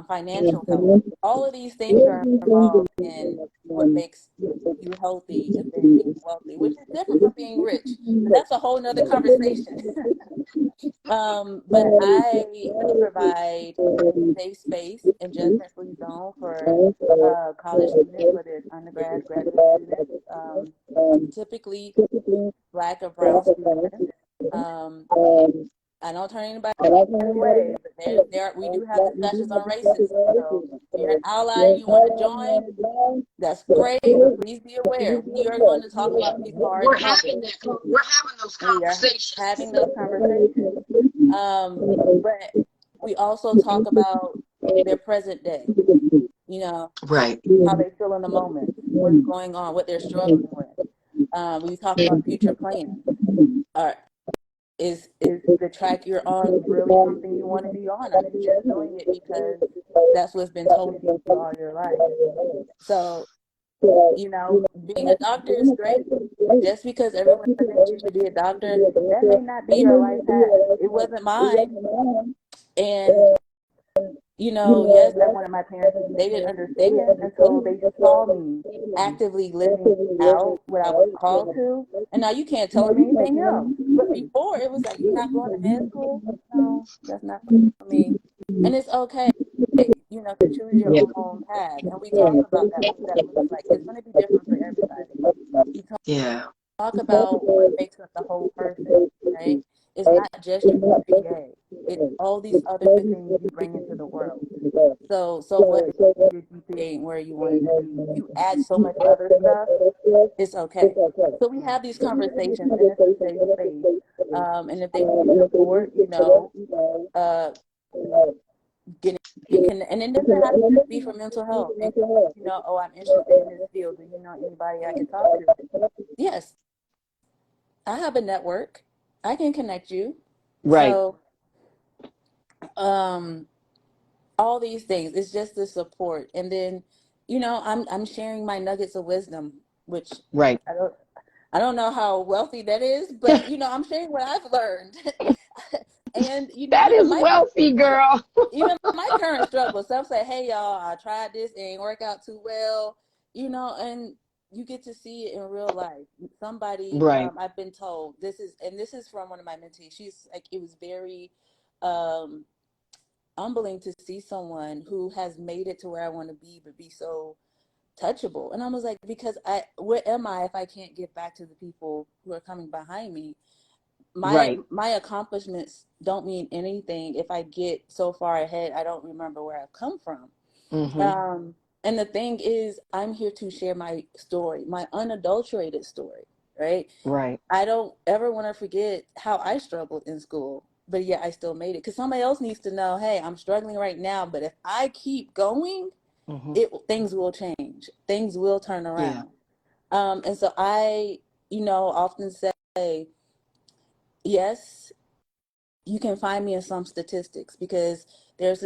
financial health. All of these things are involved in what makes you healthy and then being wealthy, which is different from being rich. But that's a whole nother conversation. But I provide safe space and judgment-free zone for college students, whether it's undergrad, graduate students, typically Black or brown students. Um, I don't turn anybody away, but we do have discussions on racism. So if you're an ally and you want to join, that's great, but please be aware we are going to talk about these hard topics. we're having those We are conversations. having those conversations. But we also talk about their present day, Right. how they feel in the moment, what's going on, what they're struggling with. We talk about future plans. Is the track you're on really something you want to be on? Are you just doing it because that's what's been told to you all your life? So, being a doctor is great. Just because everyone thinks you should be a doctor, that may not be your life path. It wasn't mine. And yes, I wanted my parents, they didn't understand until they saw me actively living out what I was called to. And now you can't tell them anything else. But before it was like, you're not going to med school? No, that's not for me. And it's okay, to choose your Yeah. own path. And we talk about that, what that looks like. It's going to be different for everybody. We Yeah. talk about what makes up the whole person, right? It's not just your GPA. It's all these other things you bring into the world. So what your GPA and where you wanted to be? If you add so much other stuff, it's okay. So we have these conversations, and it's a safe space. And if they need support, uh, getting and it doesn't have to just be for mental health. It, oh, I'm interested in this field. Do you know anybody I can talk to? Yes, I have a network. I can connect you. Right. So, um, all these things. It's just the support, and then, I'm sharing my nuggets of wisdom, which Right. I don't know how wealthy that is, but I'm sharing what I've learned, and That is wealthy, girl. even my current struggle. Some say, "Hey, y'all, I tried this, it ain't work out too well," and you get to see it in real life. Somebody, Right. I've been told this is from one of my mentees. She's like, it was very um, humbling to see someone who has made it to where I want to be, but be so touchable. And I was like, because where am I if I can't get back to the people who are coming behind me? Right. My accomplishments don't mean anything if I get so far ahead I don't remember where I've come from. Mm-hmm. And the thing is, I'm here to share my story, my unadulterated story, right? Right. I don't ever want to forget how I struggled in school, but yeah, I still made it. Because somebody else needs to know, hey, I'm struggling right now, but if I keep going, Mm-hmm. things will change. Things will turn Yeah. around. And so I, often say, yes, you can find me in some statistics because there's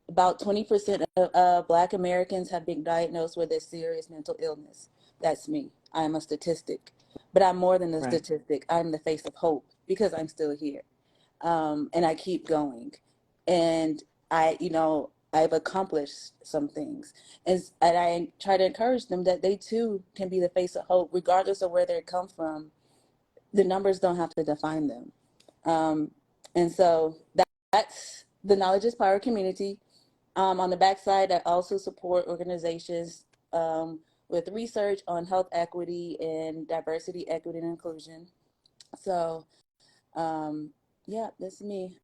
about 20% of Black Americans have been diagnosed with a serious mental illness. That's me. I'm a statistic. But I'm more than a Right. statistic. I'm the face of hope because I'm still here. And I keep going. And I've accomplished some things. And I try to encourage them that they too can be the face of hope, regardless of where they come from. The numbers don't have to define them. And so that's the Knowledge is Power community. On the backside, I also support organizations with research on health equity and diversity, equity, and inclusion. So, yeah, that's me.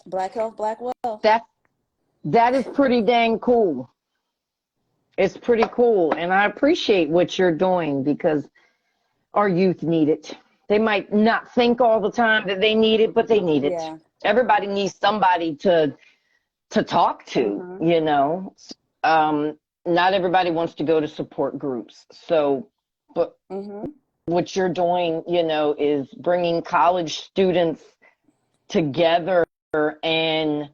Black health, black wealth. That is pretty dang cool. It's pretty cool, and I appreciate what you're doing because our youth need it. They might not think all the time that they need it, but they need it. Yeah. Everybody needs somebody to talk to, you know. Not everybody wants to go to support groups. So, but what you're doing, you know, is bringing college students together, and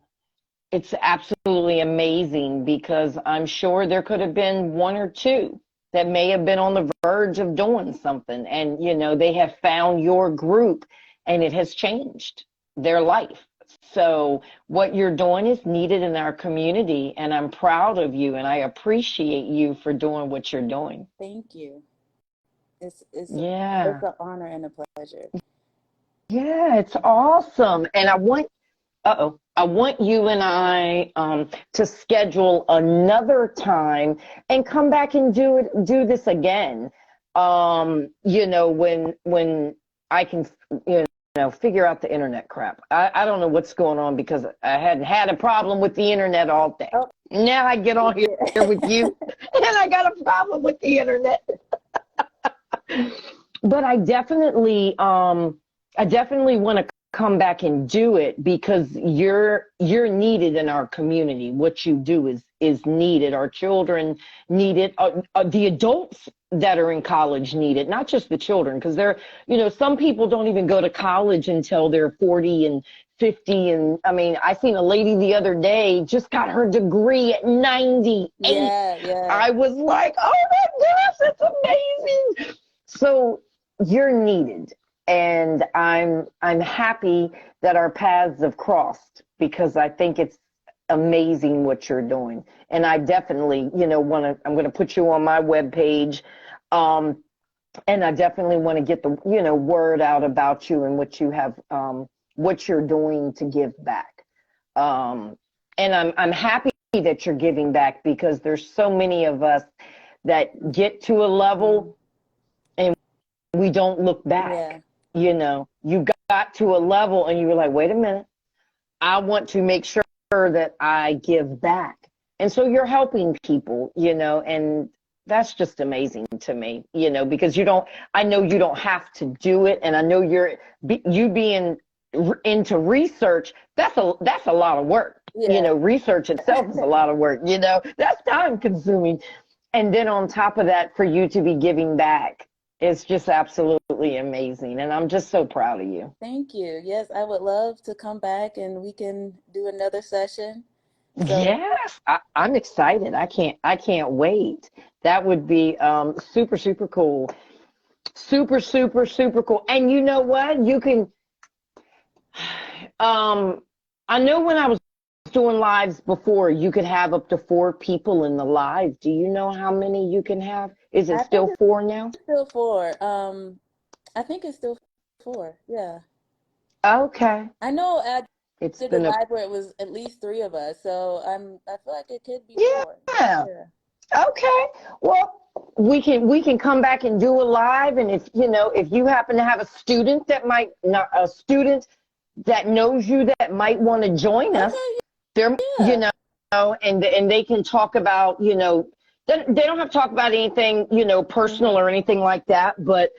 it's absolutely amazing because I'm sure there could have been one or two that may have been on the verge of doing something, and, you know, they have found your group and it has changed their life. So what you're doing is needed in our community, and I'm proud of you, and I appreciate you for doing what you're doing. Thank you. It's yeah. It's an honor and a pleasure. Yeah, it's awesome. And I want you and I to schedule another time and come back and do this again. You know, when I can, you know, figure out the internet crap. I don't know what's going on because I hadn't had a problem with the internet all day. Oh. Now I get on here with you and I got a problem with the internet. But I definitely want to come back and do it because you're needed in our community. What you do is needed. Our children need it. The adults that are in college need it, not just the children, because they're, you know, some people don't even go to college until they're 40 and 50. And I mean, I seen a lady the other day just got her degree at 98. Yeah. I was like, oh my gosh, that's amazing. So you're needed. And I'm happy that our paths have crossed because I think it's amazing what you're doing. And I definitely, you know, I'm going to put you on my webpage. And I definitely want to get the, you know, word out about you and what you have, what you're doing to give back. And I'm happy that you're giving back because there's so many of us that get to a level and we don't look back. Yeah. You know, you got to a level and you were like, wait a minute, I want to make sure that I give back. And so you're helping people, you know, and that's just amazing to me, you know, because I know you don't have to do it. And I know you being into research, that's a lot of work. Yeah. You know, research itself is a lot of work, you know, that's time consuming. And then on top of that, for you to be giving back, it's just absolutely amazing. And I'm just so proud of you. Thank you. Yes, I would love to come back and we can do another session. So. Yes, I'm excited. I can't wait. That would be super, super cool. Super, super, super cool. And you know what? You can, I know when I was doing lives before, you could have up to 4 people in the live. Do you know how many you can have? Is it still 4 now? Still 4. I think it's still 4. Yeah. Okay. I know It's did been a live where it was at least 3 of us, so I feel like it could be 4. Yeah. Okay. Well, we can come back and do a live, and if you happen to have a student that knows you that might want to join us, they're you know, and they can talk about, you know, they don't have to talk about anything, you know, personal or anything like that, but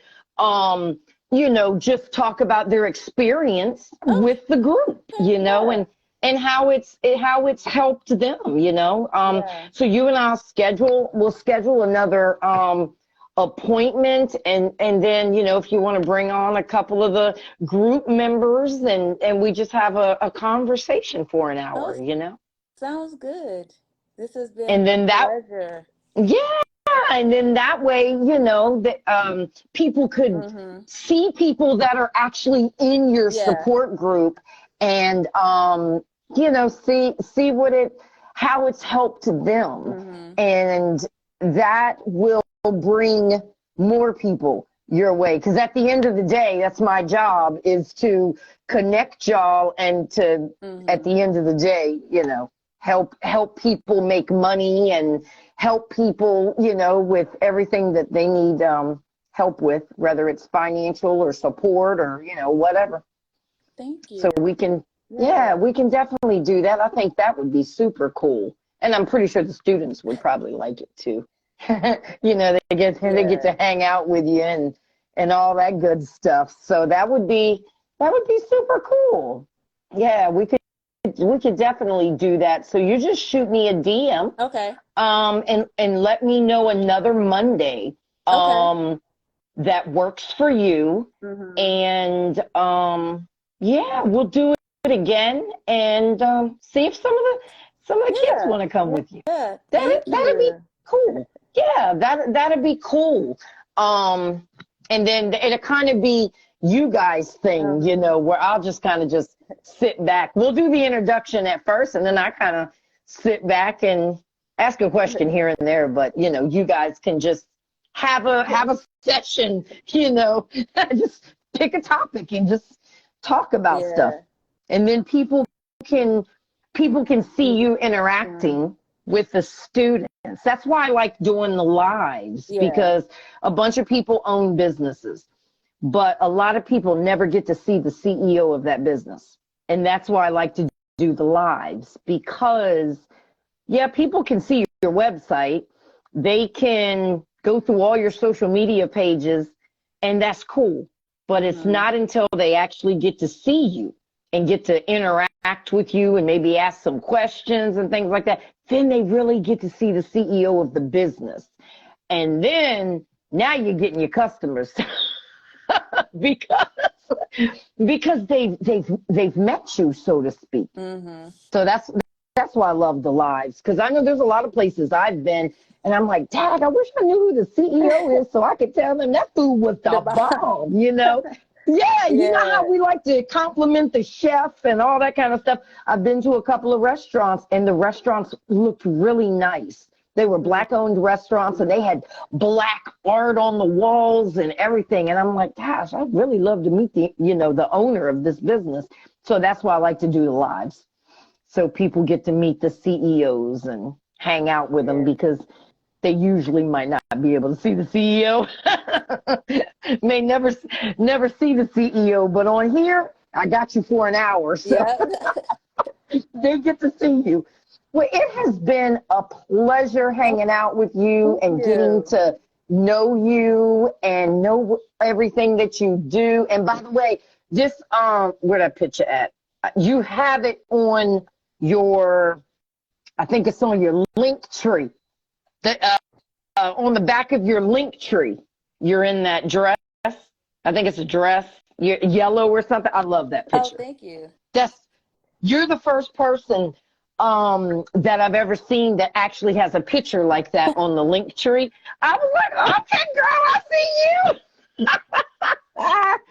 you know, just talk about their experience with the group, you know, and how it's helped them, you know. So you and we'll schedule another appointment, and then, you know, if you want to bring on a couple of the group members, and we just have a conversation for an hour, you know. Sounds good. This has been a pleasure. Yeah. And then that way, you know, that people could see people that are actually in your support group, and you know, see how it's helped them, and that will bring more people your way. Because at the end of the day, that's my job, is to connect y'all and to, at the end of the day, you know, help people make money and help people, you know, with everything that they need help with, whether it's financial or support or, you know, whatever. Thank you. So we can, yeah, we can definitely do that. I think that would be super cool. And I'm pretty sure the students would probably like it too. You know, they get to hang out with you and all that good stuff. So that would be super cool. Yeah, we could definitely do that. So you just shoot me a DM. Okay. And let me know another Monday that works for you. Mm-hmm. And yeah, we'll do it again and see if some of the kids want to come with you. Yeah. That'd be cool. Yeah, that'd be cool. And then it'll kind of be you guys thing, you know, where I'll just kind of just sit back. We'll do the introduction at first, and then I kind of sit back and ask a question here and there. But you know, you guys can just have a session, you know, just pick a topic and just talk about stuff, and then people can see you interacting with the students. That's why I like doing the lives, because a bunch of people own businesses, but a lot of people never get to see the CEO of that business. And that's why I like to do the lives, because people can see your website. They can go through all your social media pages, and that's cool. But it's not until they actually get to see you and get to interact with you and maybe ask some questions and things like that, then they really get to see the CEO of the business. And then now you're getting your customers because they've met you, so to speak. So that's why I love the lives, because I know there's a lot of places I've been and I'm like, Dad, I wish I knew who the CEO is so I could tell them that food was the bomb, you know? Yeah, you know how we like to compliment the chef and all that kind of stuff. I've been to a couple of restaurants, and the restaurants looked really nice. They were Black-owned restaurants, and they had Black art on the walls and everything. And I'm like, gosh, I'd really love to meet the owner of this business. So that's why I like to do the lives, so people get to meet the CEOs and hang out with them, because they usually might not be able to see the CEO. May never see the CEO, but on here, I got you for an hour, so they get to see you. Well, it has been a pleasure hanging out with you and getting to know you and know everything that you do. And by the way, this where'd I put you at? You have it on your, I think it's on your link tree. On the back of your link tree, you're in that dress. I think it's a dress, yellow or something. I love that picture. Oh, thank you. You're the first person that I've ever seen that actually has a picture like that on the link tree. I was like, okay, girl, I see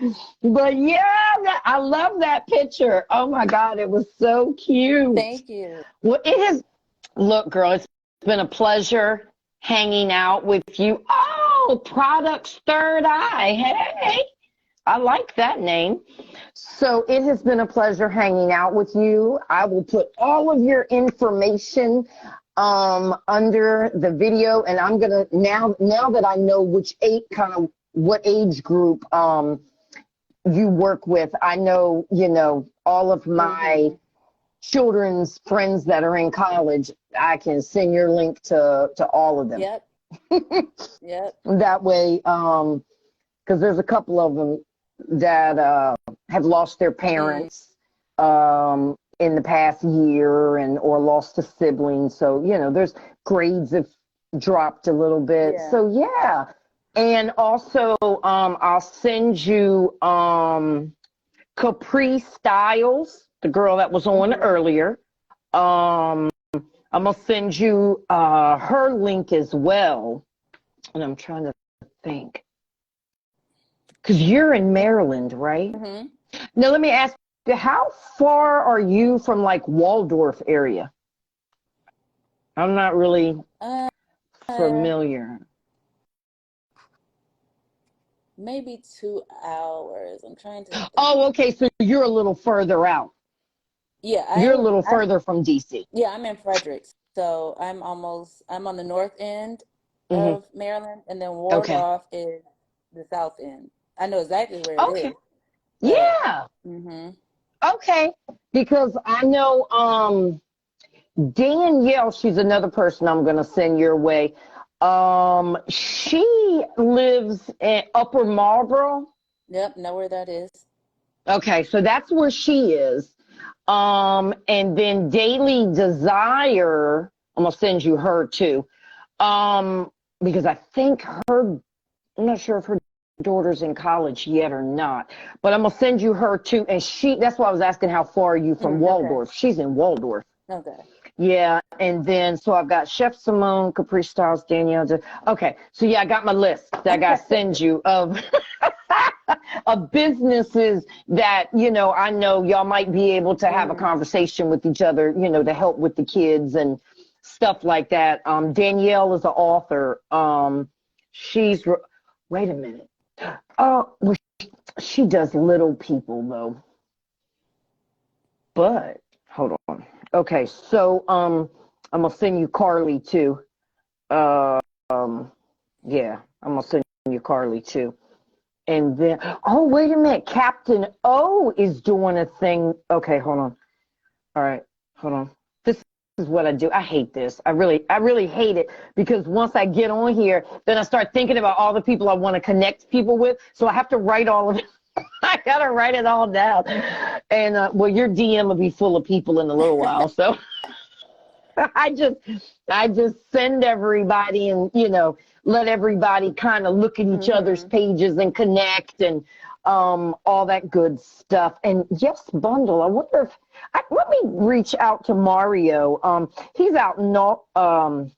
you. But yeah, I love that picture. Oh my God, it was so cute. Thank you. Well, look, girl, it's been a pleasure hanging out with you. Oh, Products Third Eye. Hey, I like that name. So it has been a pleasure hanging out with you. I will put all of your information under the video, and I'm gonna now that I know what age group you work with. I know, all of my children's friends that are in college. I can send your link to all of them. Yep. That way, because there's a couple of them that have lost their parents in the past year or lost a sibling. So, there's grades have dropped a little bit. Yeah. So, yeah. And also, I'll send you Capri Styles, the girl that was on earlier. I'm going to send you her link as well. And I'm trying to think. Because you're in Maryland, right? Mm-hmm. Now, let me ask you, how far are you from, like, Waldorf area? I'm not really familiar. Maybe 2 hours. I'm trying to think. Oh, okay, so you're a little further out. Yeah, You're a little further from DC. yeah, I'm in Frederick. So I'm on the north end Hmm. of Maryland, and then Okay. Waldorf is the south end. I know exactly where it Okay. is, but Yeah. hmm Okay. Because I know Danielle, she's another person I'm gonna send your way. She lives in Upper Marlboro. yep, know where that is. Okay, so that's where she is. And then Daily Desire, I'm gonna send you her too. Because I think I'm not sure if her daughter's in college yet or not, but I'm gonna send you her too. And that's why I was asking how far are you from Okay, Waldorf? She's in Waldorf. okay. Yeah, and then so I've got Chef Simone, Capri Styles, Danielle. Okay, so yeah, I got my list that I got to send you of of businesses that I know y'all might be able to have a hmm conversation with each other, to help with the kids and stuff like that. Danielle is an author. She's wait a minute. Oh, well, she does little people though. But hold on. Okay, so I'm gonna send you Carly too. Uh, um, yeah, I'm gonna send you Carly too. And then, oh wait a minute, Captain O is doing a thing. Okay, hold on. All right, hold on. This is what I do. I hate this. I really hate it because once I get on here, then I start thinking about all the people I want to connect people with. So I have to write all of it. I gotta write it all down. And well, your DM will be full of people in a little while. So I just I just send everybody and let everybody kind of look at each other's hmm pages and connect and all that good stuff. And yes, bundle. I wonder if let me reach out to Mario. He's out in Long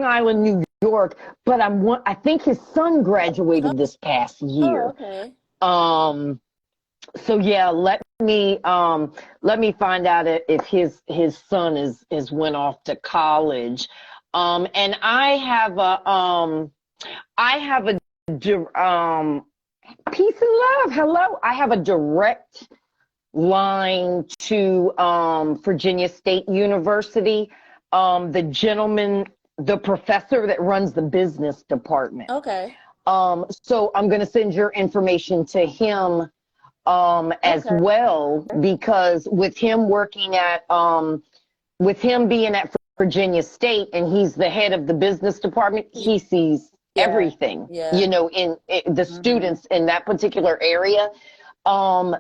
Island, New York, but I think his son graduated this past Oh, year. okay. So yeah, let me find out if his son is went off to college. And I have a peace and love. Hello. I have a direct line to Virginia State University. The professor that runs the business department. Okay. So I'm going to send your information to him as Okay. well, because with him being at Virginia State and he's the head of the business department, he sees Yeah. everything, Yeah. in the hmm students in that particular area.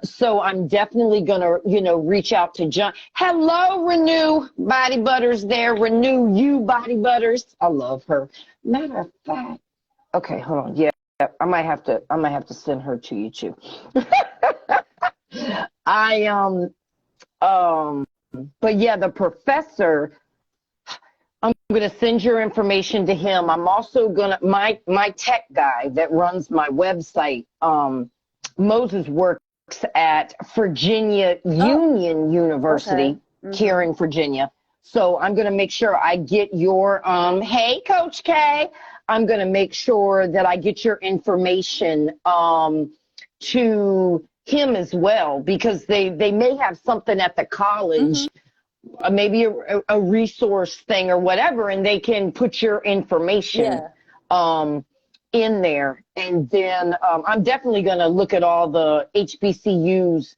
So I'm definitely gonna, reach out to John. Hello, Renew Body Butters there. Renew you Body Butters. I love her. Matter of fact, okay, hold on. Yeah, I might have to send her to you too. I um but yeah, the professor, I'm gonna send your information to him. I'm also gonna my tech guy that runs my website, Moses works at Virginia Oh, Union okay. University here hmm in Virginia. So I'm gonna make sure I get your hey Coach K. I'm gonna make sure that I get your information to him as well, because they may have something at the hmm college, maybe a resource thing or whatever, and they can put your information Yeah. um, in there. And then I'm definitely going to look at all the HBCUs,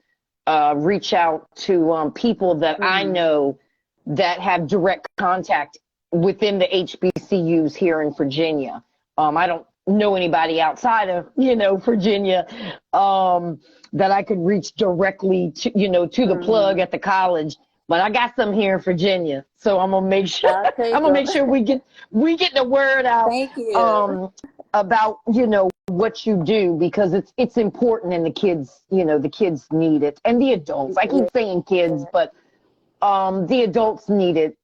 reach out to people that I hmm know that have direct contact within the HBCUs here in Virginia. I don't know anybody outside of, Virginia, that I could reach directly to the plug hmm at the college. But I got some here in Virginia, so I'm gonna make sure I'll I'm take gonna them. make sure we get the word out Thank you. about what you do, because it's important, and the kids need it, and the adults. I keep Yeah. saying kids, but the adults need it,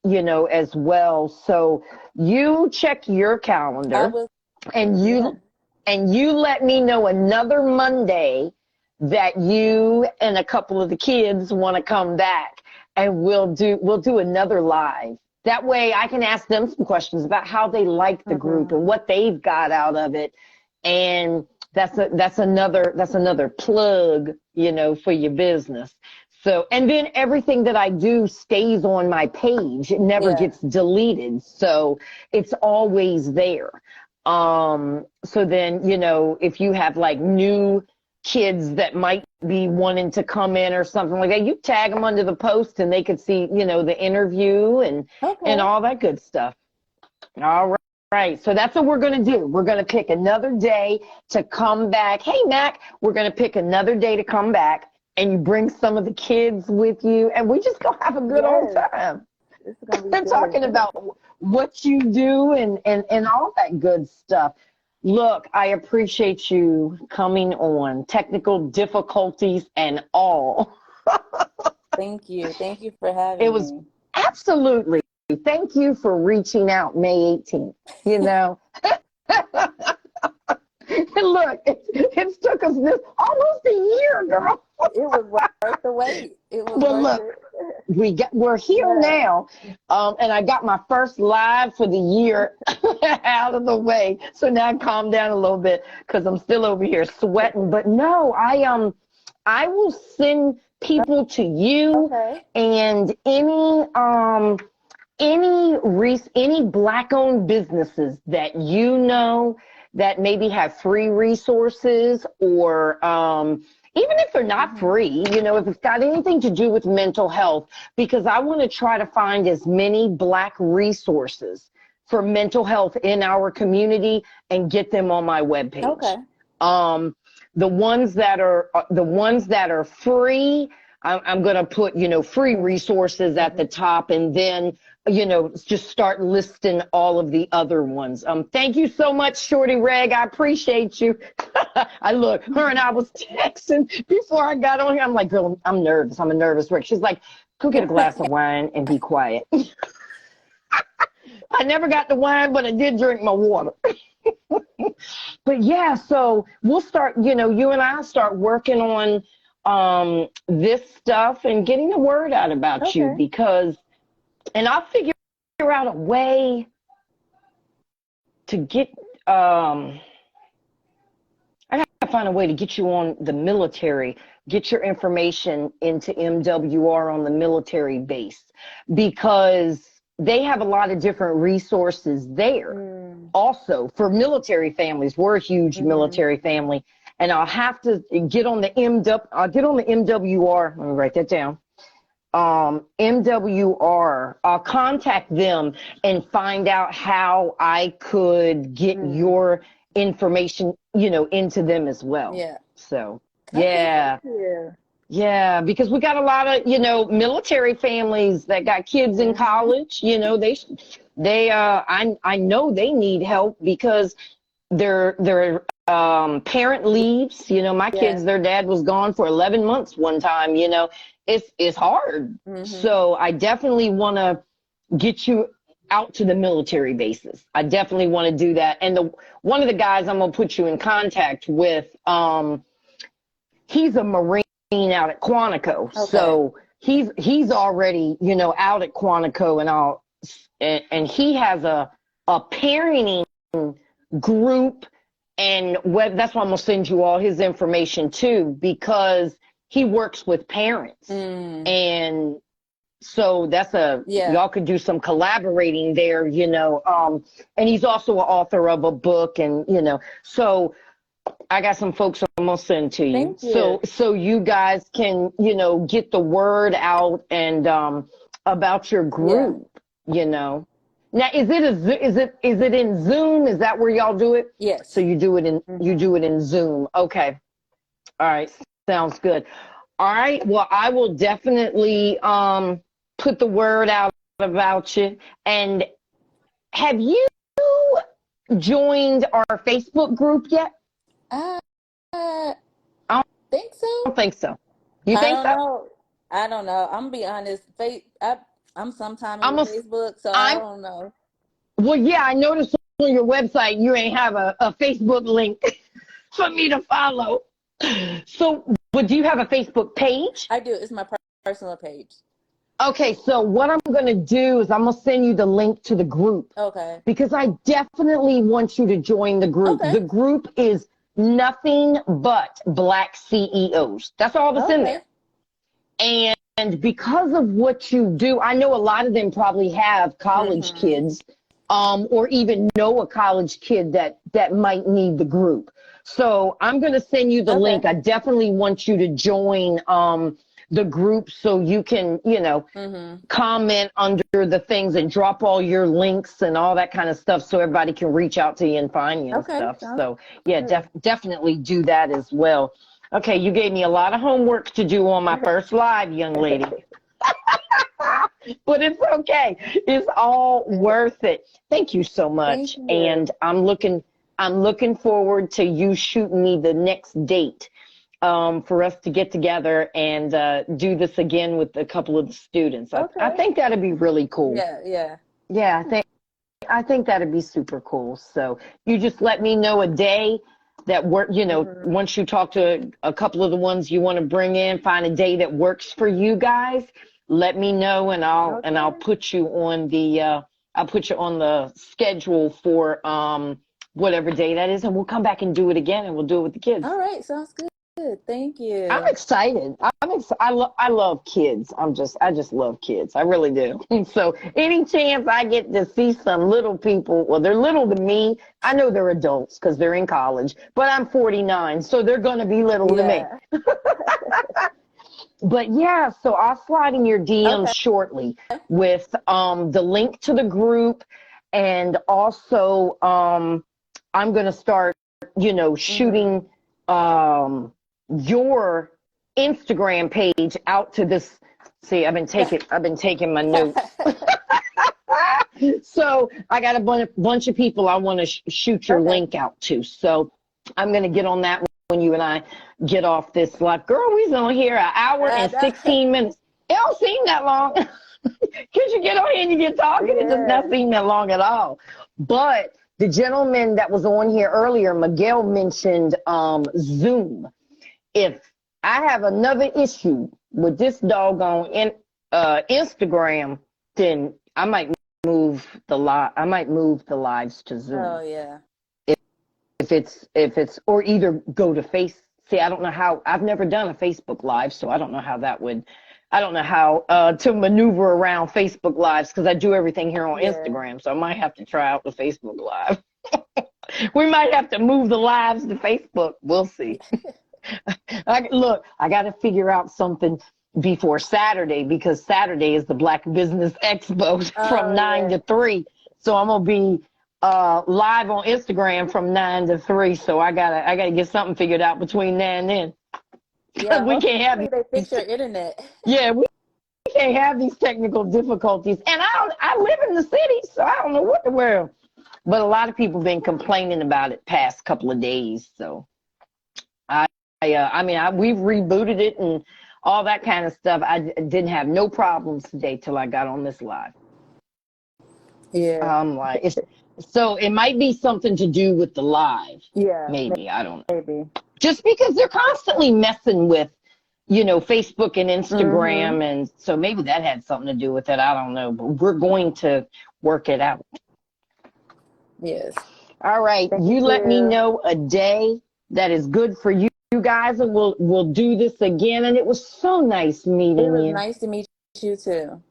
as well. So you check your I calendar, will. and Yeah. you let me know another Monday that you and a couple of the kids want to come back, and we'll do another live. That way I can ask them some questions about how they like the group hmm and what they've got out of it. And that's another plug, for your business. So, and then everything that I do stays on my page. It never gets deleted. So it's always there. So then, you know, if you have like new kids that might be wanting to come in or something like that, you tag them under the post and they could see, you know, the interview and all that good stuff. All right. Right. So that's what we're going to do. We're going to pick another day to come back. Hey, Mac, we're going to pick another day to come back, and you bring some of the kids with you, and we just going to have a good old time. This is gonna be good. Talking about what you do and all that good stuff. Look, I appreciate you coming on. Technical difficulties and all. Thank you. Thank you for having me. Was absolutely. Thank you for reaching out May 18th, you know. And look, it took us this almost a year, girl. It was worth the wait. It was worth it. We're here now, and I got my first live for the year out of the way. So now I calm down a little bit because I'm still over here sweating. But no, I will send people to you and any Black-owned businesses that you know that maybe have free resources or even if they're not free, you know, if it's got anything to do with mental health, because I want to try to find as many Black resources for mental health in our community and get them on my webpage. Okay. The ones that are free, I'm going to put, you know, free resources at the top, and then, you know, just start listing all of the other ones. Thank you so much, Shorty Reg. I appreciate you. Her and I was texting before I got on here. I'm like, girl, I'm nervous. I'm a nervous wreck. She's like, go get a glass of wine and be quiet. I never got the wine, but I did drink my water. But yeah, so we'll start, you know, you and I start working on this stuff and getting the word out about you, because, and I'll figure out a way to get, I gotta find a way to get you on the military, get your information into MWR on the military base, because they have a lot of different resources there. Also for military families. We're a huge military family. And I'll have to get on the MWR. Let me write that down. MWR. I'll contact them and find out how I could get your information, you know, into them as well. Yeah. So, yeah. Yeah, because we got a lot of, you know, military families that got kids in college. You know, I know they need help because their parent leaves. You know, my kids, their dad was gone for 11 months one time. You know, it's hard. So I definitely want to get you out to the military bases. I definitely want to do that. And one of the guys I'm gonna put you in contact with, he's a Marine out at Quantico. So he's already, you know, out at Quantico, and he has a parenting group, and that's why I'm gonna send you all his information too, because he works with parents. And so that's y'all could do some collaborating there, you know. And he's also an author of a book, and you know, so I got some folks I'm gonna send to you. Thank you. So you guys can, you know, get the word out and about your group, you know. Now, is it in Zoom? Is that where y'all do it? Yes. So you do it in Zoom. Okay. All right. Sounds good. All right. Well, I will definitely put the word out about you. And have you joined our Facebook group yet? I I think so. don't think so. You think so? Know. I don't know. I'm gonna be honest. I'm sometimes on Facebook, so I don't know. Well, yeah, I noticed on your website you ain't have a Facebook link for me to follow. So, but do you have a Facebook page? I do. It's my personal page. Okay, so what I'm going to do is I'm going to send you the link to the group. Okay. Because I definitely want you to join the group. Okay. The group is nothing but Black CEOs. That's all that's in there. And because of what you do, I know a lot of them probably have college kids, or even know a college kid that might need the group. So I'm going to send you the link. I definitely want you to join the group so you can, comment under the things and drop all your links and all that kind of stuff so everybody can reach out to you and find you and stuff. So yeah, definitely do that as well. Okay, you gave me a lot of homework to do on my first live, young lady. But it's okay. It's all worth it. Thank you so much. You. And I'm looking forward to you shooting me the next date for us to get together and do this again with a couple of the students. I think that'd be really cool. Yeah, I think that'd be super cool. So you just let me know a day that work, once you talk to a couple of the ones you want to bring in, find a day that works for you guys. Let me know, and I'll put you on the schedule for whatever day that is, and we'll come back and do it again, and we'll do it with the kids. All right, sounds good. Thank you. I'm excited. I love kids. I just love kids. I really do. So any chance I get to see some little people, well, they're little to me. I know they're adults because they're in college, but I'm 49, so they're going to be little to me. But yeah, so I'll slide in your DMs shortly with the link to the group, and also I'm going to start, shooting your Instagram page out to this. See, I've been taking my notes. So I got a bunch of people I want to shoot your link out to. So I'm going to get on that when you and I get off this live. Girl, we've been on here an hour and 16 minutes. It don't seem that long. Because you get on here and you get talking, it does not seem that long at all. But the gentleman that was on here earlier, Miguel, mentioned Zoom. If I have another issue with this doggone Instagram, then I might move the lives to Zoom. Oh yeah. If it's or either go to See, I don't know how. I've never done a Facebook Live, so I don't know how that would. I don't know how to maneuver around Facebook Lives because I do everything here on Instagram, so I might have to try out the Facebook Live. We might have to move the lives to Facebook. We'll see. Look, I got to figure out something before Saturday because Saturday is the Black Business Expo from 9 to 3. So I'm going to be live on Instagram from 9 to 3. So I gotta get something figured out between now and then. Yeah, we can't have they fix your internet. Yeah, we can't have these technical difficulties. And I live in the city, so I don't know what the world. But a lot of people have been complaining about it past couple of days. So we've rebooted it and all that kind of stuff. I didn't have no problems today till I got on this live. Yeah. So it might be something to do with the live. Yeah. Maybe. I don't know. Maybe. Just because they're constantly messing with, Facebook and Instagram. And so maybe that had something to do with it. I don't know. But we're going to work it out. Yes. All right. You let me know a day that is good for you guys, and we'll do this again. And it was so nice meeting you. It was nice to meet you too.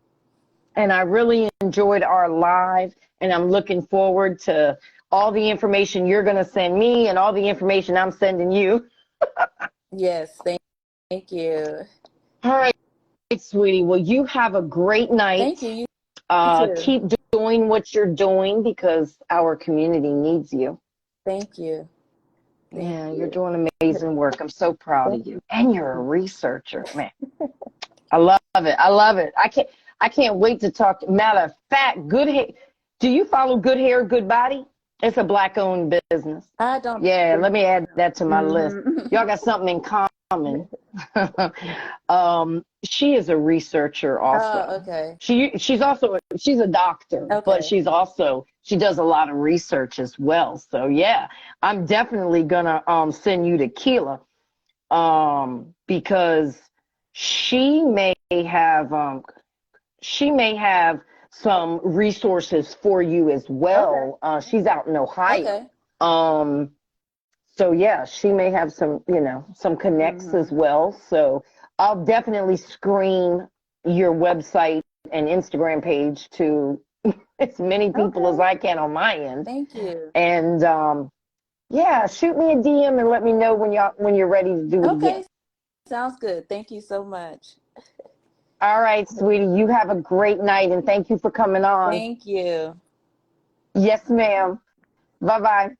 And I really enjoyed our live, and I'm looking forward to all the information you're going to send me and all the information I'm sending you. Yes, thank you. All right, sweetie. Well, you have a great night. Thank you. You too. Keep doing what you're doing because our community needs you. Thank you. You're doing amazing work. I'm so proud of you. And you're a researcher, man. I love it. I love it. I can't wait to talk. Matter of fact, Good Hair. Do you follow Good Hair, Good Body? It's a Black-owned business. I don't. Yeah, let me add that to my list. Y'all got something in common. She is a researcher also. Oh, okay. She's a doctor, but she does a lot of research as well. So yeah, I'm definitely gonna send you to Keela because she may have some resources for you as well. She's out in Ohio. So yeah, she may have some connects as well. So I'll definitely screen your website and Instagram page to as many people as Okay. I can on my end. Thank you. And yeah, shoot me a DM and let me know when you're ready to do it again. Okay. Sounds good. Thank you so much. All right, sweetie, you have a great night and thank you for coming on. Thank you. Yes, ma'am. Bye-bye.